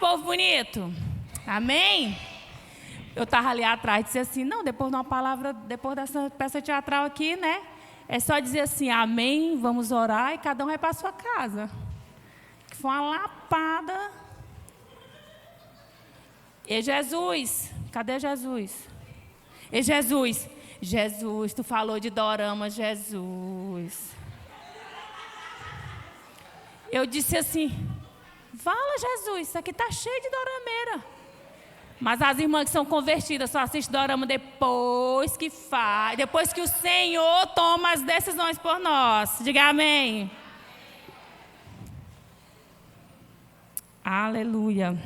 Povo bonito, amém? Eu estava ali atrás e disse assim, não, depois de uma palavra, depois dessa peça teatral aqui, né? É só dizer assim, amém, vamos orar e cada um vai para a sua casa. Que foi uma lapada. E Jesus, cadê Jesus? E Jesus, Jesus, tu falou de dorama, Jesus. Eu disse assim, fala Jesus, isso aqui está cheio de dorameira. Mas as irmãs que são convertidas só assistem dorama depois que faz, depois que o Senhor toma as decisões por nós. Diga amém. Aleluia.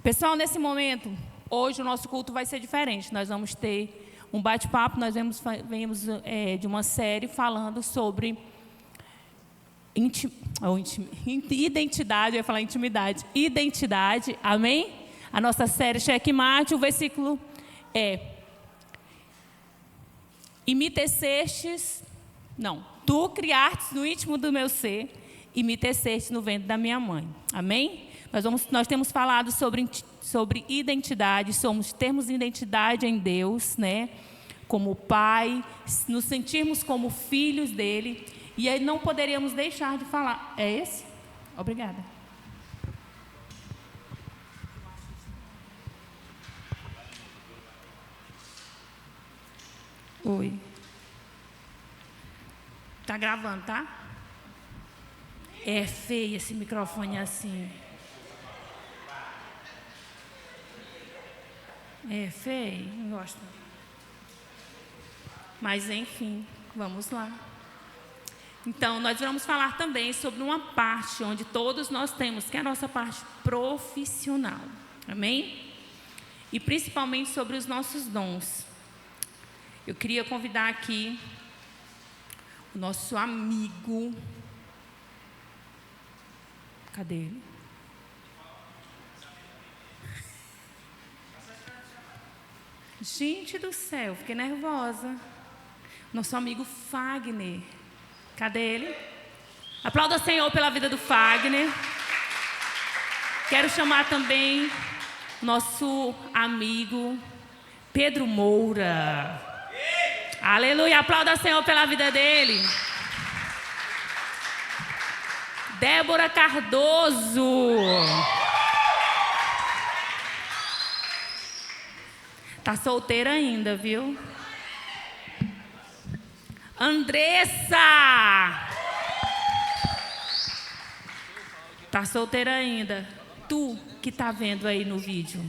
Pessoal, nesse momento, hoje o nosso culto vai ser diferente. Nós vamos ter um bate-papo, nós vemos de uma série falando sobre identidade, eu ia falar intimidade. Identidade, amém? A nossa série Checkmate, o versículo é: e me tecestes, não, tu criastes no íntimo do meu ser, e me tecestes no ventre da minha mãe. Amém? Nós temos falado sobre identidade, termos identidade em Deus, né? Como Pai, nos sentirmos como filhos dele. E aí não poderíamos deixar de falar. É esse? Obrigada. Oi. Tá gravando, tá? É feio esse microfone assim. É feio, não gosto. Mas enfim, vamos lá. Então, nós vamos falar também sobre uma parte onde todos nós temos, que é a nossa parte profissional. Amém? E principalmente sobre os nossos dons. Eu queria convidar aqui o nosso amigo. Cadê ele? Gente do céu, fiquei nervosa. Nosso amigo Fagner. Cadê ele? Aplauda o Senhor pela vida do Fagner. Quero chamar também nosso amigo Pedro Moura. Aleluia, aplauda o Senhor pela vida dele. Débora Cardoso. Tá solteira ainda, viu? Andressa! Tá solteira ainda. Tu que tá vendo aí no vídeo.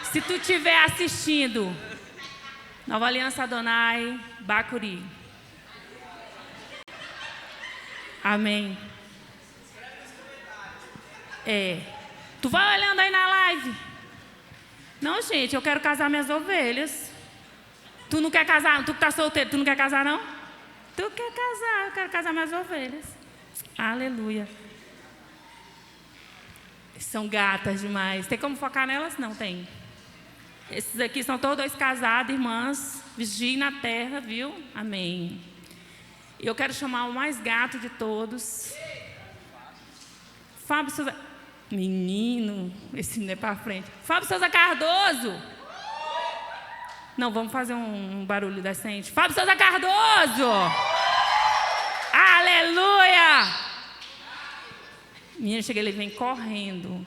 Se tu estiver assistindo, Nova Aliança Adonai, Bacuri. Amém. Tu vai olhando aí na live. Não, gente, eu quero casar minhas ovelhas. Tu não quer casar? Tu que tá solteiro, tu não quer casar, não? Tu quer casar, eu quero casar minhas ovelhas. Aleluia. São gatas demais. Tem como focar nelas? Não tem. Esses aqui são todos dois casados, irmãs. Vigiem na terra, viu? Amém. Eu quero chamar o mais gato de todos. Fábio Souza. Menino, esse menino é para frente. Fábio Souza Cardoso. Não, vamos fazer um barulho decente. Fábio Souza Cardoso! Aleluia! Menina, chega, ele vem correndo.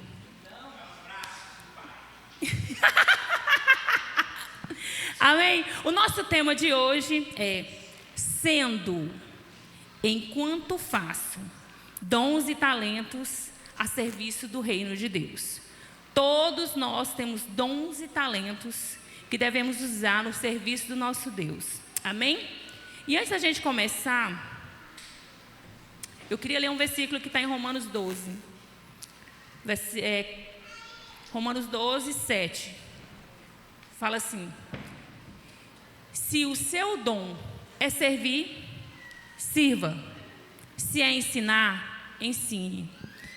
Amém? O nosso tema de hoje é sendo, enquanto faço, dons e talentos a serviço do reino de Deus. Todos nós temos dons e talentos que devemos usar no serviço do nosso Deus. Amém? E antes da gente começar, eu queria ler um versículo que está em Romanos 12. Romanos 12, 7. Fala assim: se o seu dom é servir, sirva. Se é ensinar, ensine.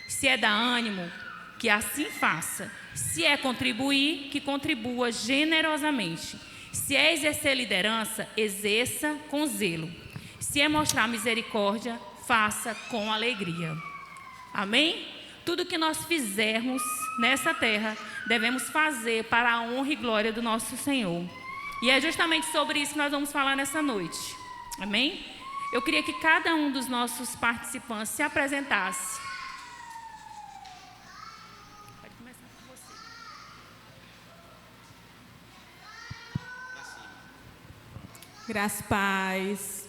Se é dar ânimo, que assim faça. Se é contribuir, que contribua generosamente. Se é exercer liderança, exerça com zelo. Se é mostrar misericórdia, faça com alegria. Amém? Tudo que nós fizermos nessa terra, devemos fazer para a honra e glória do nosso Senhor. E é justamente sobre isso que nós vamos falar nessa noite. Amém? Eu queria que cada um dos nossos participantes se apresentasse. Pode começar com você. Graças e paz.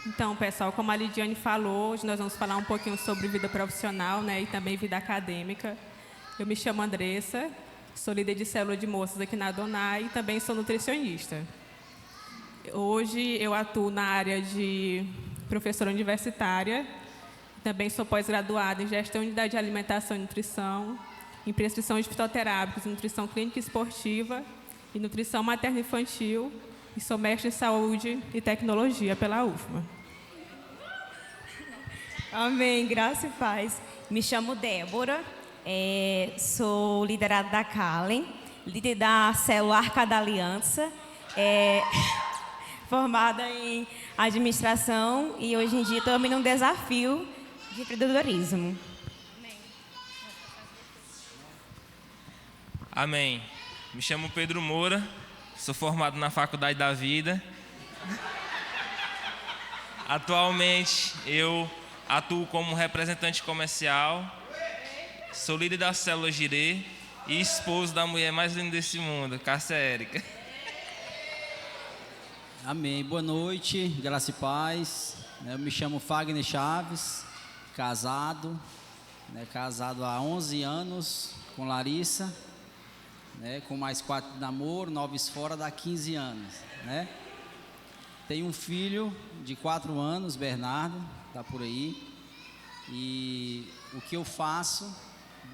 Então, pessoal, como a Lidiane falou, hoje nós vamos falar um pouquinho sobre vida profissional, né, e também vida acadêmica. Eu me chamo Andressa, sou líder de célula de moças aqui na Adonai e também sou nutricionista. Hoje eu atuo na área de professora universitária, também sou pós-graduada em gestão de unidade de alimentação e nutrição, em prescrição de fitoterápicos, nutrição clínica e esportiva e nutrição materno-infantil, e sou mestre em saúde e tecnologia pela UFMA. Amém, graça e paz. Me chamo Débora, sou liderada da Calen, líder da célula Arca da Aliança, formada em administração e hoje em dia estou também num desafio de empreendedorismo. Amém. Me chamo Pedro Moura, sou formado na Faculdade da Vida. Atualmente eu atuo como representante comercial, sou líder da célula Girê e esposo da mulher mais linda desse mundo, Cássia Érica. Amém. Boa noite, graça e paz. Eu me chamo Fagner Chaves, casado há 11 anos com Larissa, com mais 4 de namoro, 9 fora, dá 15 anos. Tenho um filho de 4 anos, Bernardo, está por aí. E o que eu faço,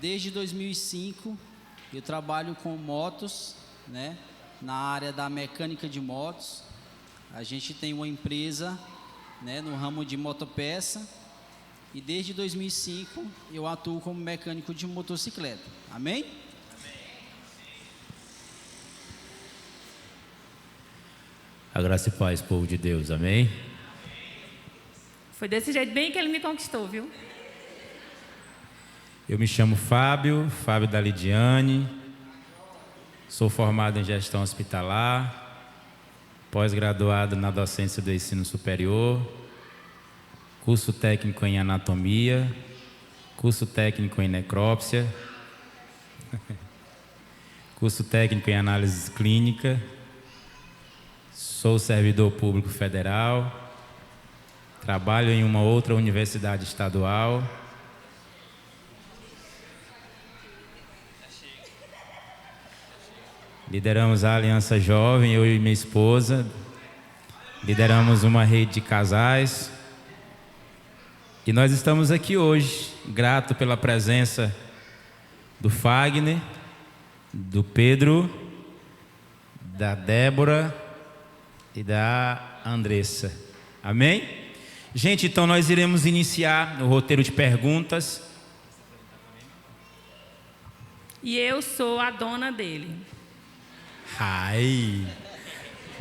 desde 2005, eu trabalho com motos, na área da mecânica de motos. A gente tem uma empresa, no ramo de motopeça. E desde 2005 eu atuo como mecânico de motocicleta. Amém? A graça e paz, povo de Deus, amém? Foi desse jeito bem que ele me conquistou, viu? Eu me chamo Fábio da Lidiane, sou formado em gestão hospitalar, pós-graduado na docência do ensino superior, curso técnico em anatomia, curso técnico em necrópsia, curso técnico em análise clínica. Sou servidor público federal, trabalho em uma outra universidade estadual. Lideramos a Aliança Jovem, eu e minha esposa. Lideramos uma rede de casais. E nós estamos aqui hoje, grato pela presença do Fagner, do Pedro, da Débora e da Andressa. Amém? Gente, então nós iremos iniciar o roteiro de perguntas. E eu sou a dona dele. Ai!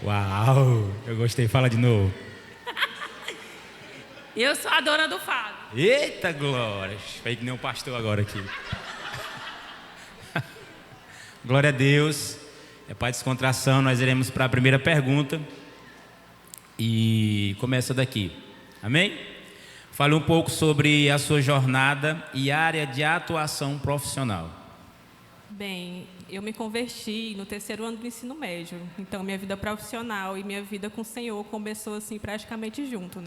Uau! Eu gostei, fala de novo. Eu sou a dona do Fábio. Eita glória! Foi que nem um pastor agora aqui. Glória a Deus. É para descontração, nós iremos para a primeira pergunta. E começa daqui. Amém? Fale um pouco sobre a sua jornada e área de atuação profissional. Bem, eu me converti no 3º ano do ensino médio. Então, minha vida profissional e minha vida com o Senhor começou assim praticamente junto,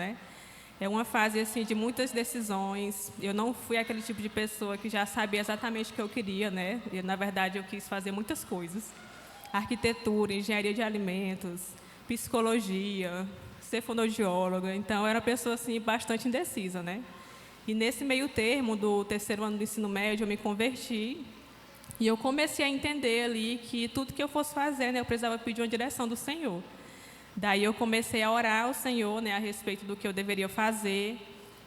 É uma fase assim de muitas decisões. Eu não fui aquele tipo de pessoa que já sabia exatamente o que eu queria, E, na verdade, eu quis fazer muitas coisas. Arquitetura, engenharia de alimentos, psicologia, ser fonoaudióloga. Então, eu era uma pessoa assim bastante indecisa, E nesse meio termo do 3º ano do ensino médio, eu me converti. E eu comecei a entender ali que tudo que eu fosse fazer, eu precisava pedir uma direção do Senhor. Daí eu comecei a orar ao Senhor, a respeito do que eu deveria fazer.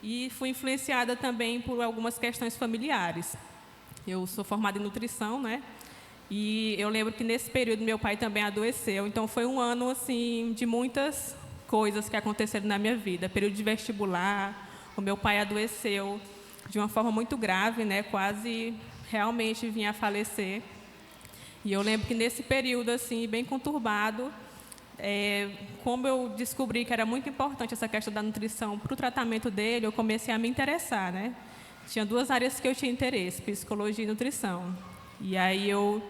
E fui influenciada também por algumas questões familiares. Eu sou formada em nutrição, E eu lembro que nesse período meu pai também adoeceu. Então foi um ano assim de muitas coisas que aconteceram na minha vida. Período de vestibular, o meu pai adoeceu de uma forma muito grave, né? Quase realmente vinha a falecer. E eu lembro que nesse período assim bem conturbado, como eu descobri que era muito importante essa questão da nutrição para o tratamento dele, eu comecei a me interessar, né? Tinha 2 áreas que eu tinha interesse, psicologia e nutrição. E aí eu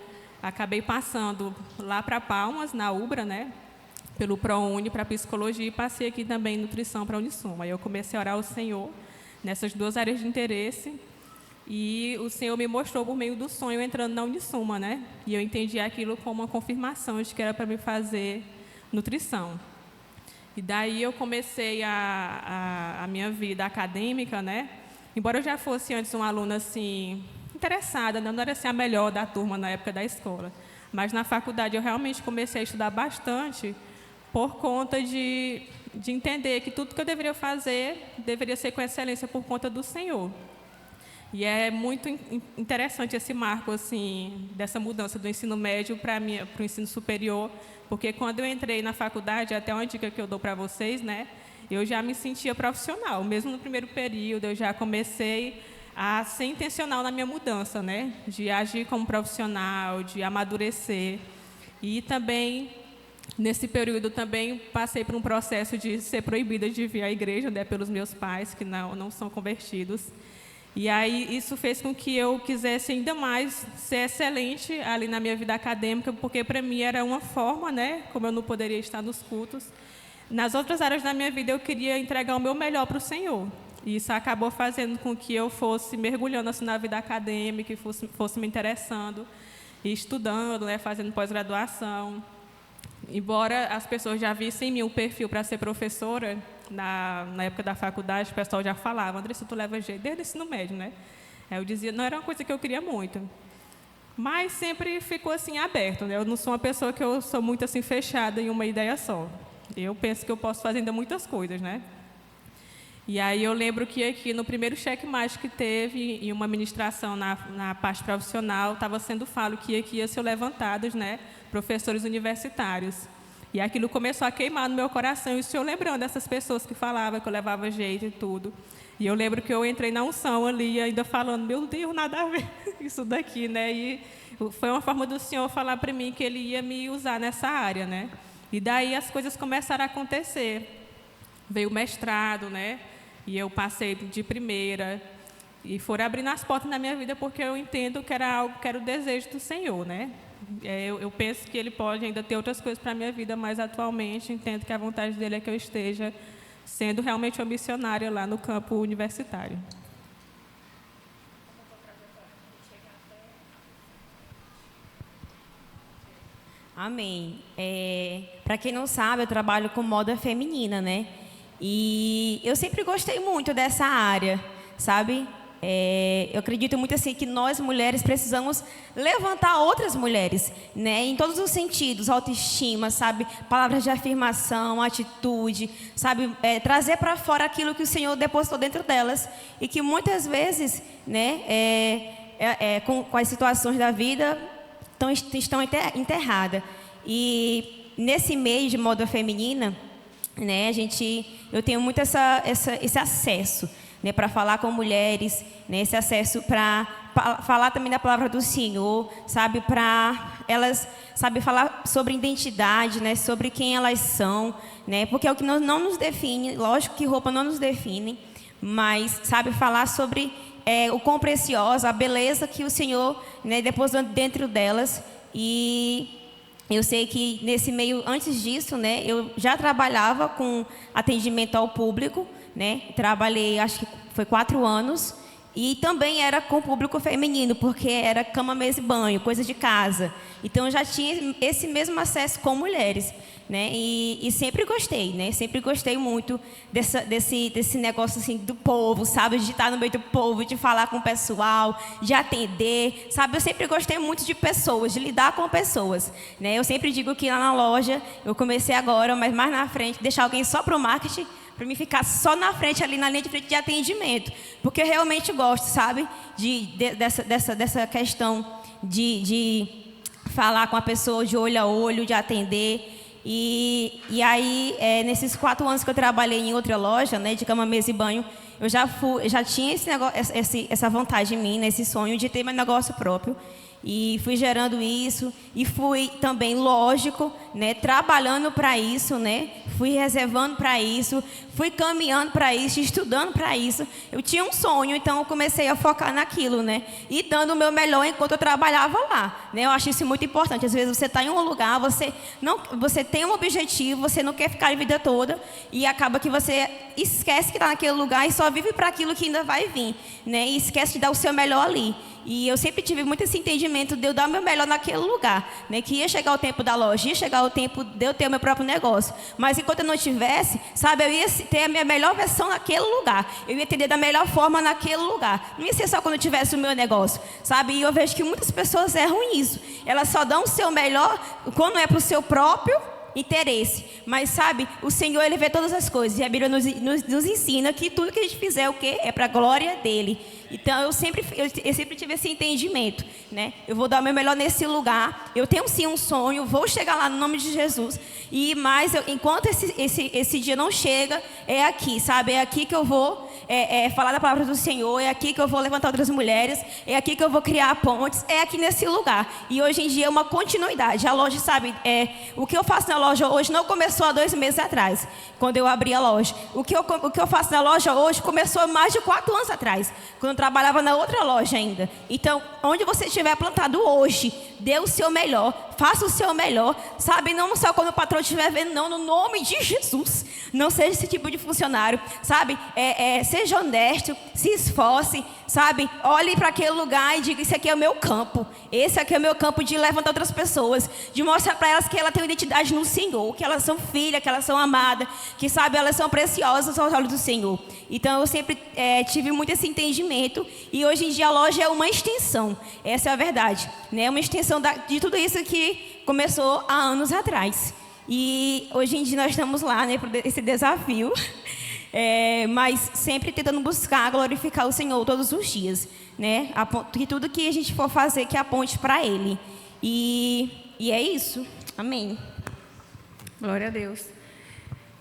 acabei passando lá para Palmas, na UBRA, né? Pelo ProUni para psicologia, e passei aqui também em nutrição para a Unisuma. Aí eu comecei a orar ao Senhor nessas 2 áreas de interesse, e o Senhor me mostrou por meio do sonho entrando na Unisuma, né? E eu entendi aquilo como uma confirmação de que era para me fazer nutrição. E daí eu comecei a minha vida acadêmica, né? Embora eu já fosse antes uma aluna assim interessada, né? Não era assim a melhor da turma na época da escola, mas na faculdade eu realmente comecei a estudar bastante por conta de entender que tudo que eu deveria fazer deveria ser com excelência por conta do Senhor. E é muito interessante esse marco assim dessa mudança do ensino médio para o ensino superior, porque quando eu entrei na faculdade, até uma dica que eu dou para vocês, né, eu já me sentia profissional. Mesmo no primeiro período, eu já comecei a ser intencional na minha mudança, né, de agir como profissional, de amadurecer. E também, nesse período, também passei por um processo de ser proibida de vir à igreja, né, pelos meus pais, que não são convertidos. E aí isso fez com que eu quisesse ainda mais ser excelente ali na minha vida acadêmica, porque para mim era uma forma, né, como eu não poderia estar nos cultos. Nas outras áreas da minha vida eu queria entregar o meu melhor para o Senhor. E isso acabou fazendo com que eu fosse mergulhando assim na vida acadêmica, e fosse me interessando, e estudando, né, fazendo pós-graduação. Embora as pessoas já vissem em mim um perfil para ser professora, na época da faculdade, o pessoal já falava: Andressa, tu leva jeito, desde o ensino médio, né? Aí eu dizia, não era uma coisa que eu queria muito. Mas sempre ficou assim aberto, né? Eu não sou uma pessoa que eu sou muito assim fechada em uma ideia só. Eu penso que eu posso fazer ainda muitas coisas, né? E aí eu lembro que aqui no primeiro checkmate que teve, em uma ministração na parte profissional, estava sendo falado que aqui ia ser levantados, né, professores universitários. E aquilo começou a queimar no meu coração, e o Senhor lembrando dessas pessoas que falavam que eu levava jeito e tudo. E eu lembro que eu entrei na unção ali, ainda falando, meu Deus, nada a ver isso daqui, né? E foi uma forma do Senhor falar para mim que Ele ia me usar nessa área, né? E daí as coisas começaram a acontecer. Veio o mestrado, né? E eu passei de primeira, e foram abrindo as portas na minha vida, porque eu entendo que era algo que era o desejo do Senhor, né? Eu penso que Ele pode ainda ter outras coisas para a minha vida, mas atualmente entendo que a vontade dEle é que eu esteja sendo realmente uma missionária lá no campo universitário. Amém. Para quem não sabe, eu trabalho com moda feminina, né? E eu sempre gostei muito dessa área, sabe? Eu acredito muito assim que nós mulheres precisamos levantar outras mulheres, né? Em todos os sentidos, autoestima, sabe? Palavras de afirmação, atitude, sabe? Trazer para fora aquilo que o Senhor depositou dentro delas e que muitas vezes, né? Com as situações da vida estão enterradas. E nesse meio de moda feminina, né? Eu tenho muito esse acesso, né, para falar com mulheres, né, esse acesso para falar também da palavra do Senhor, sabe, para elas, sabe, falar sobre identidade, né, sobre quem elas são, né, porque é o que não nos define. Lógico que roupa não nos define, mas, sabe, falar sobre o quão preciosa, a beleza que o Senhor, né, depositou dentro delas. E eu sei que nesse meio, antes disso, né, eu já trabalhava com atendimento ao público, né? Trabalhei, acho que foi 4 anos, e também era com público feminino, porque era cama, mesa e banho, coisa de casa. Então eu já tinha esse mesmo acesso com mulheres, né? E sempre gostei, né? Sempre gostei muito desse negócio assim do povo, sabe? De estar no meio do povo, de falar com o pessoal, de atender, sabe? Eu sempre gostei muito de pessoas, de lidar com pessoas, né? Eu sempre digo que lá na loja, eu comecei agora, mas mais na frente, deixar alguém só para o marketing, para mim ficar só na frente, ali na linha de frente de atendimento, porque eu realmente gosto, sabe, dessa questão de falar com a pessoa de olho a olho, de atender. E aí, nesses 4 anos que eu trabalhei em outra loja, né, de cama, mesa e banho, eu já tinha esse negócio, essa vontade em mim, né, esse sonho de ter meu negócio próprio. E fui gerando isso e fui também, lógico, né, trabalhando para isso, né, fui reservando para isso, fui caminhando para isso, estudando para isso. Eu tinha um sonho, então eu comecei a focar naquilo, né, e dando o meu melhor enquanto eu trabalhava lá, né. Eu acho isso muito importante. Às vezes você está em um lugar, você tem um objetivo, você não quer ficar a vida toda e acaba que você esquece que está naquele lugar e só vive para aquilo que ainda vai vir, né, e esquece de dar o seu melhor ali. E eu sempre tive muito esse entendimento de eu dar o meu melhor naquele lugar, né? Que ia chegar o tempo da loja, ia chegar o tempo de eu ter o meu próprio negócio. Mas enquanto eu não tivesse, sabe, eu ia ter a minha melhor versão naquele lugar. Eu ia entender da melhor forma naquele lugar. Não ia ser só quando eu tivesse o meu negócio, sabe? E eu vejo que muitas pessoas erram nisso. Elas só dão o seu melhor quando é para o seu próprio interesse. Mas sabe, o Senhor, Ele vê todas as coisas. E a Bíblia nos ensina que tudo que a gente fizer, o quê? É para a glória dEle. Então, eu sempre tive esse entendimento, né? Eu vou dar o meu melhor nesse lugar. Eu tenho sim um sonho, vou chegar lá no nome de Jesus. Mas enquanto esse dia não chega, é aqui, sabe? É aqui que eu vou falar da palavra do Senhor, é aqui que eu vou levantar outras mulheres, é aqui que eu vou criar pontes, é aqui nesse lugar. E hoje em dia é uma continuidade. A loja, sabe, o que eu faço na loja hoje não começou há 2 meses atrás, quando eu abri a loja. O que eu faço na loja hoje começou há mais de 4 anos atrás, quando eu trabalhava na outra loja ainda. Então, onde você estiver plantado hoje, dê o seu melhor, faça o seu melhor, sabe? Não só quando o patrão estiver vendo, não, no nome de Jesus. Não seja esse tipo de funcionário, sabe? Seja honesto, se esforce, sabe? Olhe para aquele lugar e diga: esse aqui é o meu campo. Esse aqui é o meu campo de levantar outras pessoas, de mostrar para elas que ela tem uma identidade no Senhor, que elas são filhas, que elas são amadas, que, sabe, elas são preciosas aos olhos do Senhor. Então, eu sempre tive muito esse entendimento e hoje em dia a loja é uma extensão. Essa é a verdade, né? Uma extensão de tudo isso que começou há anos atrás. E hoje em dia nós estamos lá, né, por esse desafio, mas sempre tentando buscar glorificar o Senhor todos os dias, né? Que tudo que a gente for fazer que aponte para Ele. E é isso. Amém. Glória a Deus.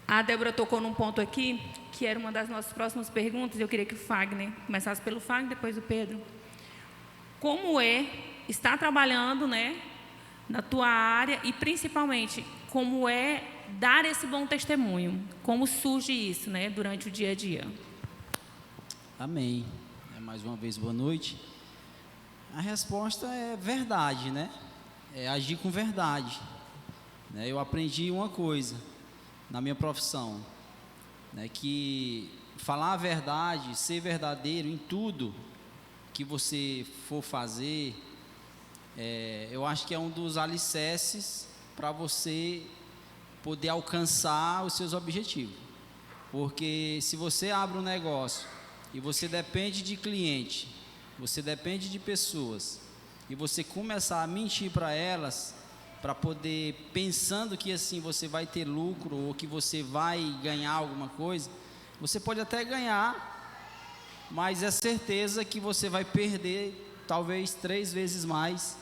A Débora tocou num ponto aqui que era uma das nossas próximas perguntas. Eu queria que o Fagner começasse pelo Fagner, depois o Pedro. Como estar trabalhando, né, na tua área e principalmente como dar esse bom testemunho? Como surge isso, né, durante o dia a dia? Amém. Mais uma vez, boa noite. A resposta é verdade, né? É agir com verdade. Eu aprendi uma coisa na minha profissão, né, que falar a verdade, ser verdadeiro em tudo que você for fazer, eu acho que é um dos alicerces para você poder alcançar os seus objetivos. Porque se você abre um negócio e você depende de cliente, você depende de pessoas, e você começar a mentir para elas, para poder, pensando que assim você vai ter lucro ou que você vai ganhar alguma coisa, você pode até ganhar, mas é certeza que você vai perder talvez 3 vezes mais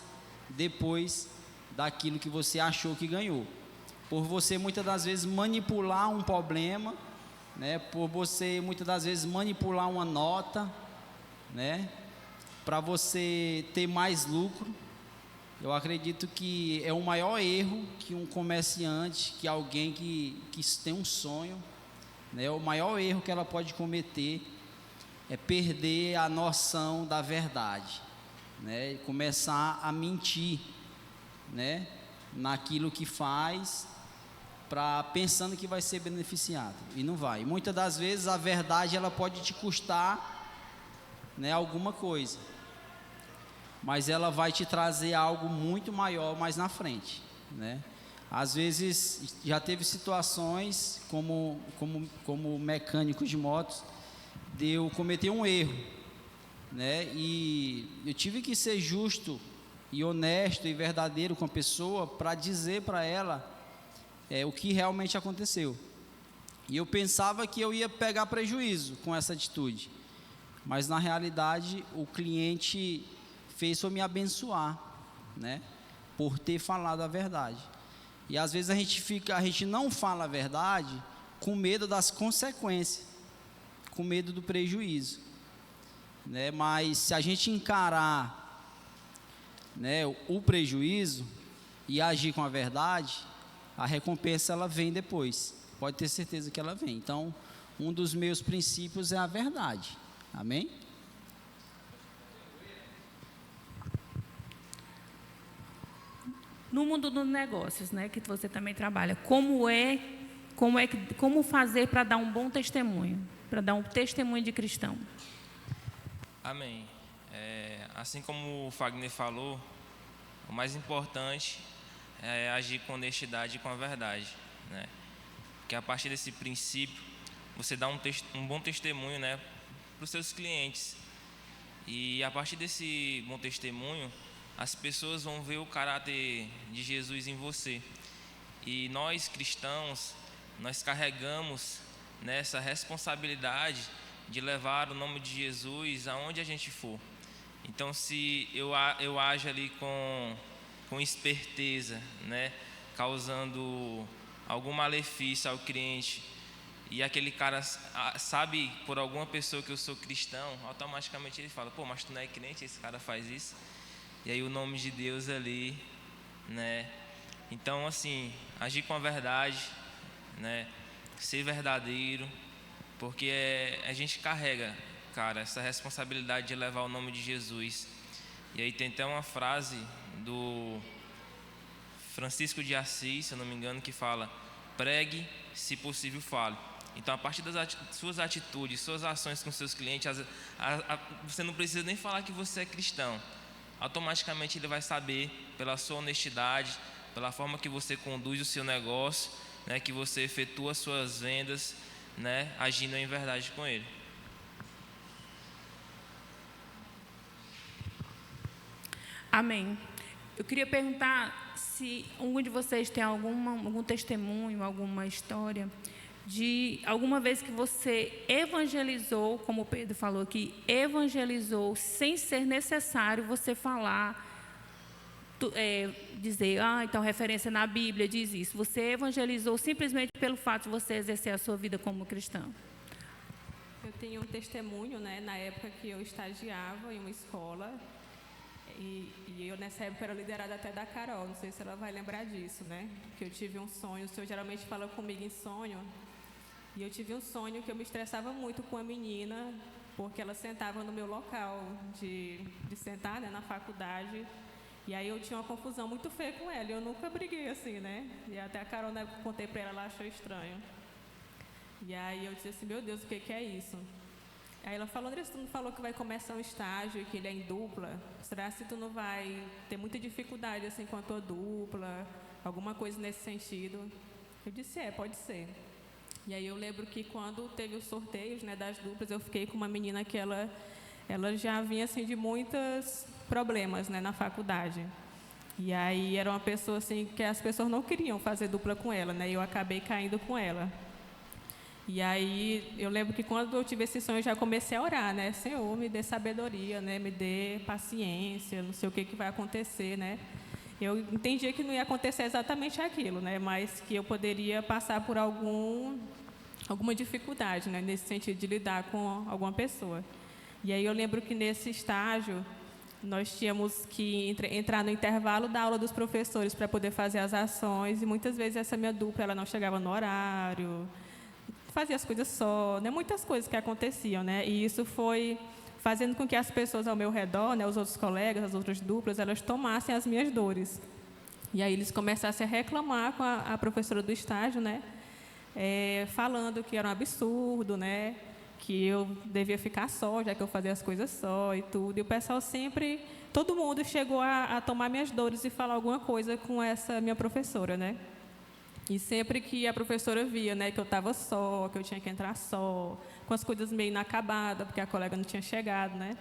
depois daquilo que você achou que ganhou, por você muitas das vezes manipular um problema, né? Por você muitas das vezes manipular uma nota, né? Para você ter mais lucro. Eu acredito que é o maior erro que um comerciante, que alguém que tem um sonho, né? O maior erro que ela pode cometer é perder a noção da verdade, né? E começar a mentir, né, naquilo que faz, pensando que vai ser beneficiado, e não vai. Muitas das vezes a verdade ela pode te custar, né, alguma coisa, mas ela vai te trazer algo muito maior mais na frente, né? Às vezes já teve situações como mecânico de motos, de eu cometer um erro, né, e eu tive que ser justo e honesto e verdadeiro com a pessoa para dizer para ela o que realmente aconteceu. E eu pensava que eu ia pegar prejuízo com essa atitude, mas na realidade o cliente fez eu me abençoar, né, por ter falado a verdade. E às vezes a gente não fala a verdade com medo das consequências. com medo do prejuízo, né? Mas se a gente encarar, né, o prejuízo e agir com a verdade, a recompensa ela vem depois. Pode ter certeza que ela vem. Então, um dos meus princípios é a verdade. Amém? No mundo dos negócios, né, que você também trabalha, como fazer para dar um bom testemunho, para dar um testemunho de cristão? Amém. Assim como o Fagner falou, o mais importante é agir com honestidade e com a verdade, né? Porque a partir desse princípio, você dá um bom testemunho, né, para os seus clientes. E a partir desse bom testemunho, as pessoas vão ver o caráter de Jesus em você. E nós cristãos, nós carregamos nessa responsabilidade de levar o nome de Jesus aonde a gente for. Então, se eu ajo ali com esperteza, né, causando algum malefício ao cliente, e aquele cara sabe por alguma pessoa que eu sou cristão, automaticamente ele fala: pô, mas tu não é crente, esse cara faz isso. E aí o nome de Deus ali, né? Então, assim, agir com a verdade, né, ser verdadeiro, porque a gente carrega, cara, essa responsabilidade de levar o nome de Jesus. E aí tem até uma frase do Francisco de Assis, se eu não me engano, que fala: pregue, se possível fale. Então, a partir das suas atitudes, suas ações com seus clientes, você não precisa nem falar que você é cristão. Automaticamente ele vai saber, pela sua honestidade, pela forma que você conduz o seu negócio, né, que você efetua as suas vendas, né, agindo em verdade com ele. Amém. Eu queria perguntar se algum de vocês tem algum testemunho, alguma história de alguma vez que você evangelizou, como o Pedro falou aqui, evangelizou sem ser necessário você falar, dizer, então referência na Bíblia diz isso. Você evangelizou simplesmente pelo fato de você exercer a sua vida como cristão. Eu tenho um testemunho, né, na época que eu estagiava em uma escola, e eu nessa época era liderada até da Carol, não sei se ela vai lembrar disso, né? Que eu tive um sonho, o Senhor geralmente fala comigo em sonho, e eu tive um sonho que eu me estressava muito com a menina, porque ela sentava no meu local de sentar, né, na faculdade, e aí eu tinha uma confusão muito feia com ela, e eu nunca briguei assim, né? E até a Carol, né, contei para ela, ela achou estranho. E aí eu disse assim: meu Deus, o que é isso? Aí ela falou: Andressa, tu não falou que vai começar um estágio e que ele é em dupla? Será que tu não vai ter muita dificuldade assim com a tua dupla? Alguma coisa nesse sentido? Eu disse: pode ser. E aí eu lembro que quando teve os sorteios, né, das duplas, eu fiquei com uma menina que ela já vinha assim de muitos problemas, né, na faculdade. E aí era uma pessoa assim que as pessoas não queriam fazer dupla com ela, né? E eu acabei caindo com ela. E aí eu lembro que quando eu tive esse sonho eu já comecei a orar, né? Senhor, me dê sabedoria, né? Me dê paciência, não sei o que vai acontecer, né? Eu entendia que não ia acontecer exatamente aquilo, né? Mas que eu poderia passar por alguma dificuldade, né? Nesse sentido de lidar com alguma pessoa. E aí eu lembro que nesse estágio nós tínhamos que entrar no intervalo da aula dos professores para poder fazer as ações, e muitas vezes essa minha dupla ela não chegava no horário, fazia as coisas só, né? Muitas coisas que aconteciam, né? E isso foi fazendo com que as pessoas ao meu redor, né, os outros colegas, as outras duplas, elas tomassem as minhas dores. E aí eles começassem a reclamar com a professora do estágio, né? Falando que era um absurdo, né? Que eu devia ficar só, já que eu fazia as coisas só e tudo. E o pessoal sempre, todo mundo chegou a tomar minhas dores e falar alguma coisa com essa minha professora, né? E sempre que a professora via, né, que eu estava só, que eu tinha que entrar só, com as coisas meio inacabadas, porque a colega não tinha chegado, né?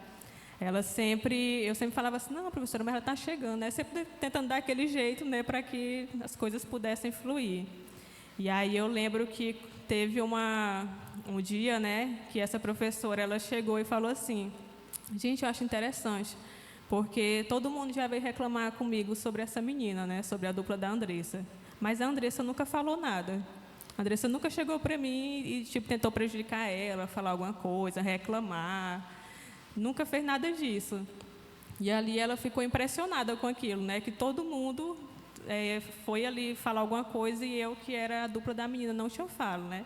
Eu sempre falava assim: não, professora, mas ela está chegando, né? Sempre tentando dar aquele jeito, né, para que as coisas pudessem fluir. E aí eu lembro que teve um dia, né, que essa professora, ela chegou e falou assim: gente, eu acho interessante, porque todo mundo já veio reclamar comigo sobre essa menina, né, sobre a dupla da Andressa. Mas a Andressa nunca falou nada. A Andressa nunca chegou para mim e tipo, tentou prejudicar ela, falar alguma coisa, reclamar. Nunca fez nada disso. E ali ela ficou impressionada com aquilo, né? Que todo mundo foi ali falar alguma coisa e eu, que era a dupla da menina, não tinha falo, né?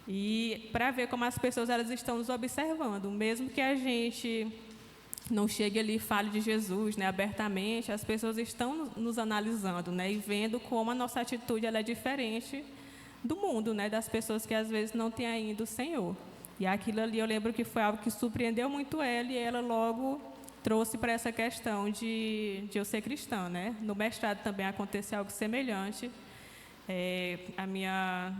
E para ver como as pessoas elas estão nos observando, mesmo que a gente não chegue ali e fale de Jesus, né, abertamente, as pessoas estão nos analisando, né, e vendo como a nossa atitude ela é diferente do mundo, né, das pessoas que às vezes não têm ainda o Senhor. E aquilo ali eu lembro que foi algo que surpreendeu muito ela e ela logo trouxe para essa questão de eu ser cristã, né. No mestrado também aconteceu algo semelhante. A minha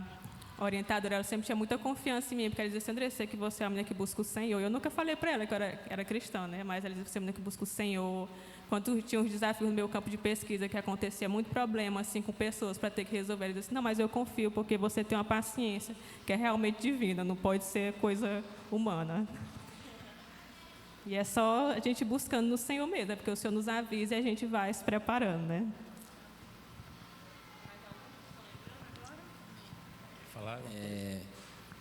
orientadora, ela sempre tinha muita confiança em mim, porque ela dizia assim, Andressa, sei que você é uma menina que busca o Senhor. Eu nunca falei para ela que eu era cristã, né? Mas ela dizia, você é uma menina que busca o Senhor. Quando tinha uns desafios no meu campo de pesquisa, que acontecia muito problema, assim, com pessoas para ter que resolver, ela dizia assim, não, mas eu confio, porque você tem uma paciência que é realmente divina, não pode ser coisa humana. E é só a gente buscando no Senhor mesmo, porque o Senhor nos avisa e a gente vai se preparando, né?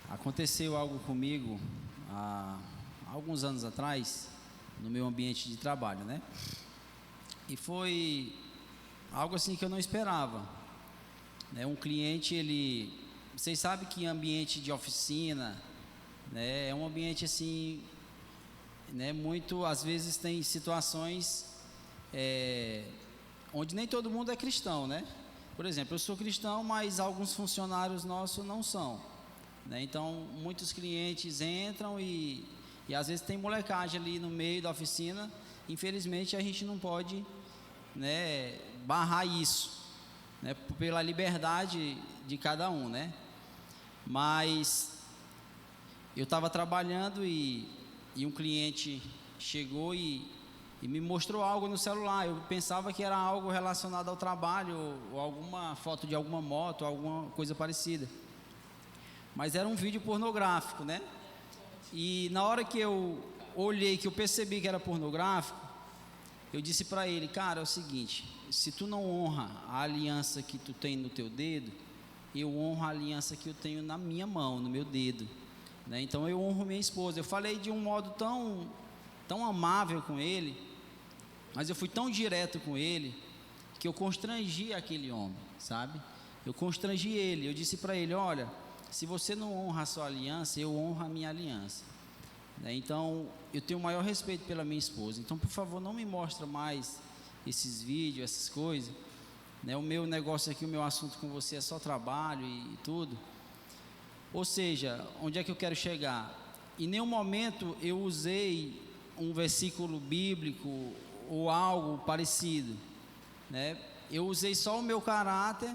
Aconteceu algo comigo há alguns anos atrás, no meu ambiente de trabalho, né? E foi algo assim que eu não esperava, né? Um cliente, vocês sabem que ambiente de oficina, né, é um ambiente assim, né, muito, às vezes tem situações onde nem todo mundo é cristão, né? Por exemplo, eu sou cristão, mas alguns funcionários nossos não são, né? Então, muitos clientes entram e às vezes tem molecagem ali no meio da oficina. Infelizmente, a gente não pode, né, barrar isso, né, pela liberdade de cada um, né? Mas eu estava trabalhando e um cliente chegou e me mostrou algo no celular. Eu pensava que era algo relacionado ao trabalho, ou alguma foto de alguma moto, alguma coisa parecida. Mas era um vídeo pornográfico, né? E na hora que eu olhei, que eu percebi que era pornográfico, eu disse para ele, cara, é o seguinte, se tu não honra a aliança que tu tem no teu dedo, eu honro a aliança que eu tenho na minha mão, no meu dedo, né? Então eu honro minha esposa. Eu falei de um modo tão amável com ele, mas eu fui tão direto com ele, que eu constrangi aquele homem, sabe? Eu constrangi ele, eu disse para ele, olha, se você não honra a sua aliança, eu honro a minha aliança, né? Então, eu tenho o maior respeito pela minha esposa, então, por favor, não me mostre mais esses vídeos, essas coisas, né? O meu negócio aqui, o meu assunto com você é só trabalho e tudo. Ou seja, onde é que eu quero chegar? Em nenhum momento eu usei um versículo bíblico ou algo parecido, né? Eu usei só o meu caráter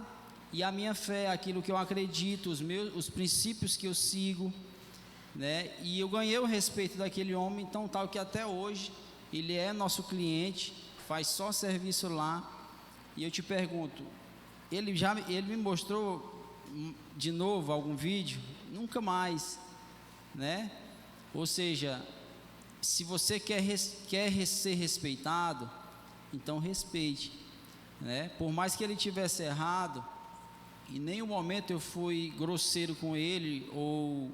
e a minha fé, aquilo que eu acredito, os princípios que eu sigo, né? E eu ganhei o respeito daquele homem, então tal que até hoje ele é nosso cliente, faz só serviço lá. E eu te pergunto, ele me mostrou de novo algum vídeo? Nunca mais, né? Ou seja, se você quer ser respeitado, então respeite, né? Por mais que ele tivesse errado, em nenhum momento eu fui grosseiro com ele ou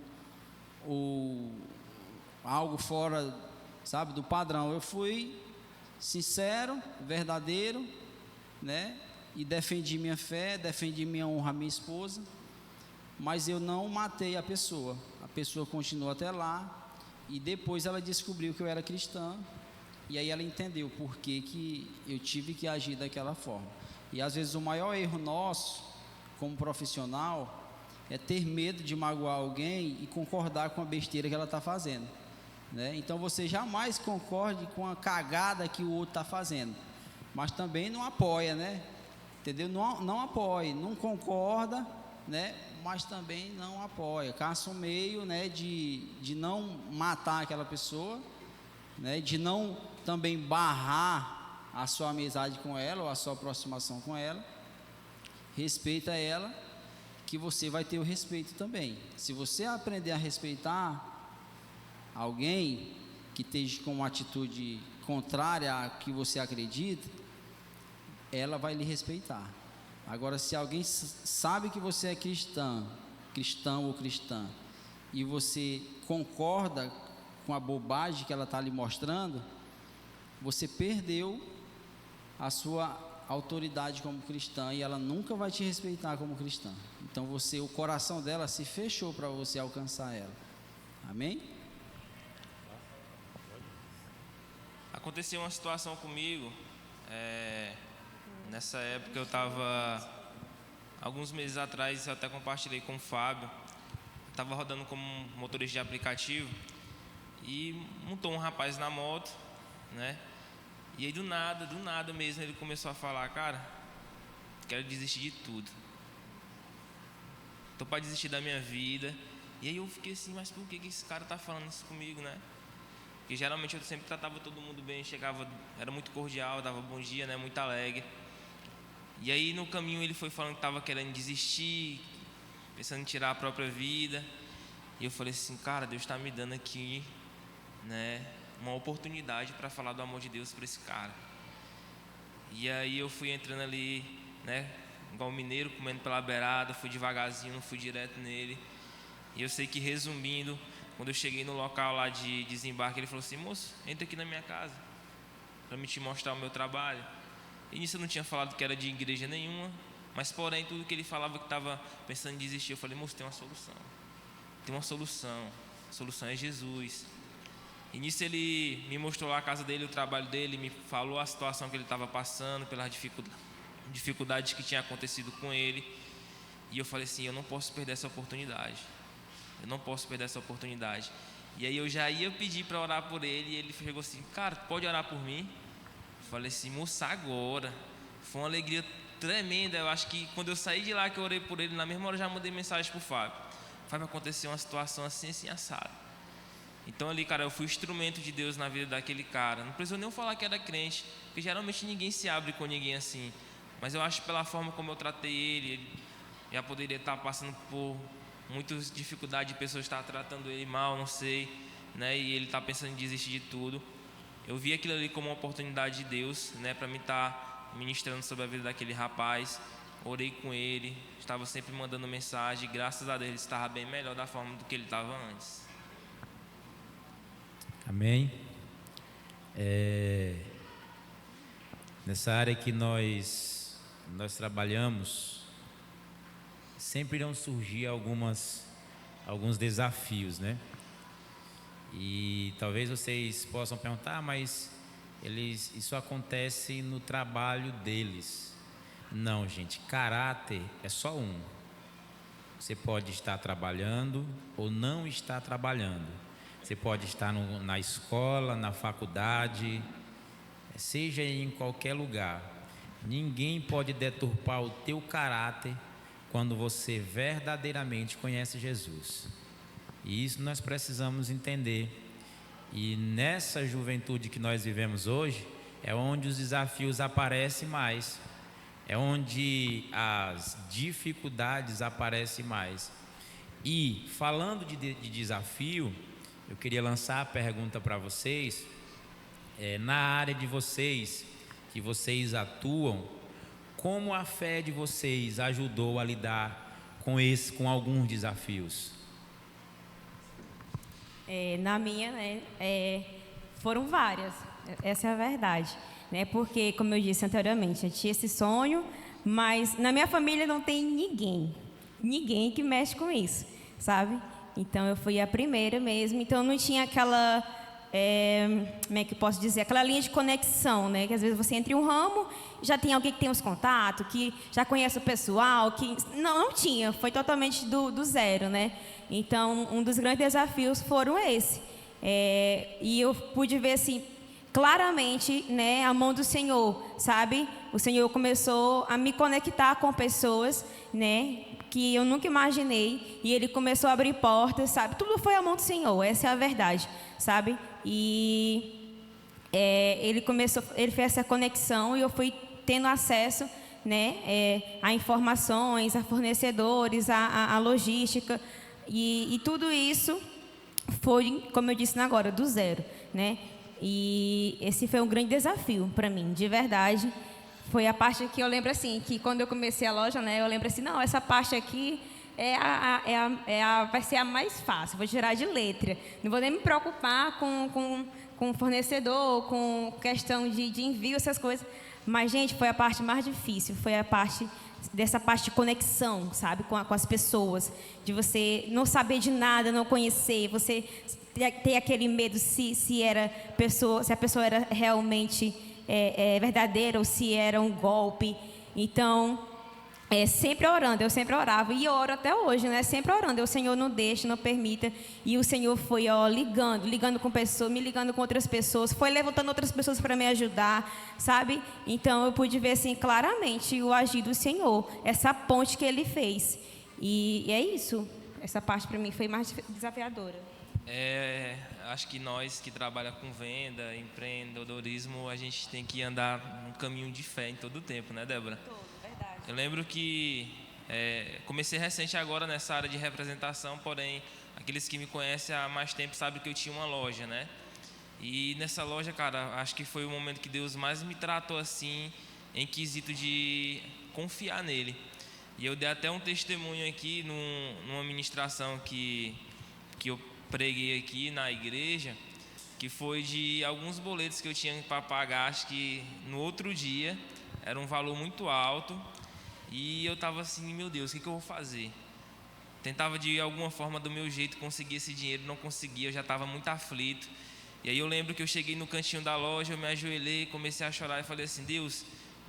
algo fora, sabe, do padrão. Eu fui sincero, verdadeiro, né? E defendi minha fé, defendi minha honra à minha esposa, mas eu não matei a pessoa continuou até lá. E depois ela descobriu que eu era cristã, e aí ela entendeu por que eu tive que agir daquela forma. E às vezes o maior erro nosso, como profissional, é ter medo de magoar alguém e concordar com a besteira que ela está fazendo, né? Então você jamais concorde com a cagada que o outro está fazendo, mas também não apoia, né? Entendeu? Não apoia, não concorda, né? Mas também não apoia, caça um meio, né, de não matar aquela pessoa, né, de não também barrar a sua amizade com ela ou a sua aproximação com ela. Respeita ela, que você vai ter o respeito também. Se você aprender a respeitar alguém que esteja com uma atitude contrária à que você acredita, ela vai lhe respeitar. Agora, se alguém sabe que você é cristão ou cristã, e você concorda com a bobagem que ela está lhe mostrando, você perdeu a sua autoridade como cristã e ela nunca vai te respeitar como cristã. Então o coração dela se fechou para você alcançar ela. Amém? Aconteceu uma situação comigo, nessa época eu estava, alguns meses atrás, eu até compartilhei com o Fábio, estava rodando como motorista de aplicativo e montou um rapaz na moto, né? E aí do nada mesmo, ele começou a falar: cara, quero desistir de tudo, tô para desistir da minha vida. E aí eu fiquei assim, mas por que esse cara tá falando isso comigo, né? Porque geralmente eu sempre tratava todo mundo bem, chegava, era muito cordial, dava bom dia, né? Muito alegre. E aí no caminho ele foi falando que estava querendo desistir, pensando em tirar a própria vida. E eu falei assim: cara, Deus está me dando aqui, né, uma oportunidade para falar do amor de Deus para esse cara. E aí eu fui entrando ali, né, igual mineiro, comendo pela beirada, fui devagarzinho, não fui direto nele. E eu sei que, resumindo, quando eu cheguei no local lá de desembarque, ele falou assim: moço, entra aqui na minha casa para me te mostrar o meu trabalho. E nisso eu não tinha falado que era de igreja nenhuma, mas porém tudo que ele falava que estava pensando em desistir, eu falei: moço, tem uma solução. Tem uma solução. A solução é Jesus. E nisso ele me mostrou lá a casa dele, o trabalho dele, me falou a situação que ele estava passando, pelas dificuldades que tinha acontecido com ele. E eu falei assim: eu não posso perder essa oportunidade. Eu não posso perder essa oportunidade. E aí eu já ia pedir para orar por ele, e ele chegou assim: cara, pode orar por mim? Eu falei assim: moça, agora. Foi uma alegria tremenda. Eu acho que quando eu saí de lá, que eu orei por ele, na mesma hora eu já mandei mensagem para o Fábio: Fábio, aconteceu uma situação assim, assim, assado. Então ali, cara, eu fui instrumento de Deus na vida daquele cara. Não precisou nem eu falar que era crente, porque geralmente ninguém se abre com ninguém assim. Mas eu acho que pela forma como eu tratei ele já poderia estar passando por muitas dificuldades de pessoas estar tratando ele mal, não sei, né? E ele está pensando em desistir de tudo. Eu vi aquilo ali como uma oportunidade de Deus, né, para mim estar ministrando sobre a vida daquele rapaz. Orei com ele, estava sempre mandando mensagem. Graças a Deus ele estava bem melhor da forma do que ele estava antes. Amém. Nessa área que nós trabalhamos, sempre irão surgir alguns desafios, né? E talvez vocês possam perguntar: mas isso acontece no trabalho deles. Não, gente, caráter é só um. Você pode estar trabalhando ou não estar trabalhando. Você pode estar na escola, na faculdade, seja em qualquer lugar. Ninguém pode deturpar o teu caráter quando você verdadeiramente conhece Jesus. E isso nós precisamos entender. E nessa juventude que nós vivemos hoje, é onde os desafios aparecem mais. É onde as dificuldades aparecem mais. E falando de desafio, eu queria lançar a pergunta para vocês. Na área de vocês, que vocês atuam, como a fé de vocês ajudou a lidar com alguns desafios? Na minha, né, foram várias, essa é a verdade, né? Porque, como eu disse anteriormente, eu tinha esse sonho, mas na minha família não tem ninguém que mexe com isso, sabe? Então eu fui a primeira mesmo, então não tinha aquela, como é que eu posso dizer, aquela linha de conexão, né? Que às vezes você entra em um ramo, já tem alguém que tem os contatos, que já conhece o pessoal, que não tinha, foi totalmente do zero, né? Então um dos grandes desafios foram esse, e eu pude ver assim claramente, né, a mão do Senhor, sabe? O Senhor começou a me conectar com pessoas, né, que eu nunca imaginei, e Ele começou a abrir portas, sabe? Tudo foi a mão do Senhor, essa é a verdade, sabe? E Ele fez essa conexão e eu fui tendo acesso, né, a informações, a fornecedores, a logística, e tudo isso foi, como eu disse agora, do zero, né? E esse foi um grande desafio para mim, de verdade. foi a parte que eu lembro assim, que quando eu comecei a loja, né, eu lembro assim, não, essa parte aqui vai ser a mais fácil, vou tirar de letra. Não vou nem me preocupar com fornecedor, com questão de envio, essas coisas. Mas, gente, foi a parte mais difícil, foi a parte dessa parte de conexão, sabe, com as pessoas, de você não saber de nada, não conhecer, você ter aquele medo se a pessoa era realmente verdadeira ou se era um golpe. Então, sempre orando, eu sempre orava e oro até hoje, né? Sempre orando, o Senhor não deixe, não permita. E o Senhor foi ligando com pessoas, me ligando com outras pessoas, foi levantando outras pessoas para me ajudar, sabe? Então eu pude ver assim claramente o agir do Senhor, essa ponte que Ele fez. E é isso. Essa parte para mim foi mais desafiadora. Acho que nós que trabalhamos com venda, empreendedorismo, a gente tem que andar num caminho de fé em todo o tempo, né, Débora? Eu lembro que comecei recente agora nessa área de representação, porém, aqueles que me conhecem há mais tempo sabem que eu tinha uma loja, né? E nessa loja, cara, acho que foi o momento que Deus mais me tratou assim, em quesito de confiar nele. E eu dei até um testemunho aqui numa ministração que eu preguei aqui na igreja, que foi de alguns boletos que eu tinha para pagar, acho que no outro dia, era um valor muito alto. E eu estava assim, meu Deus, o que eu vou fazer? Tentava de alguma forma, do meu jeito, conseguir esse dinheiro, não conseguia, eu já estava muito aflito. E aí eu lembro que eu cheguei no cantinho da loja, eu me ajoelhei, comecei a chorar e falei assim, Deus,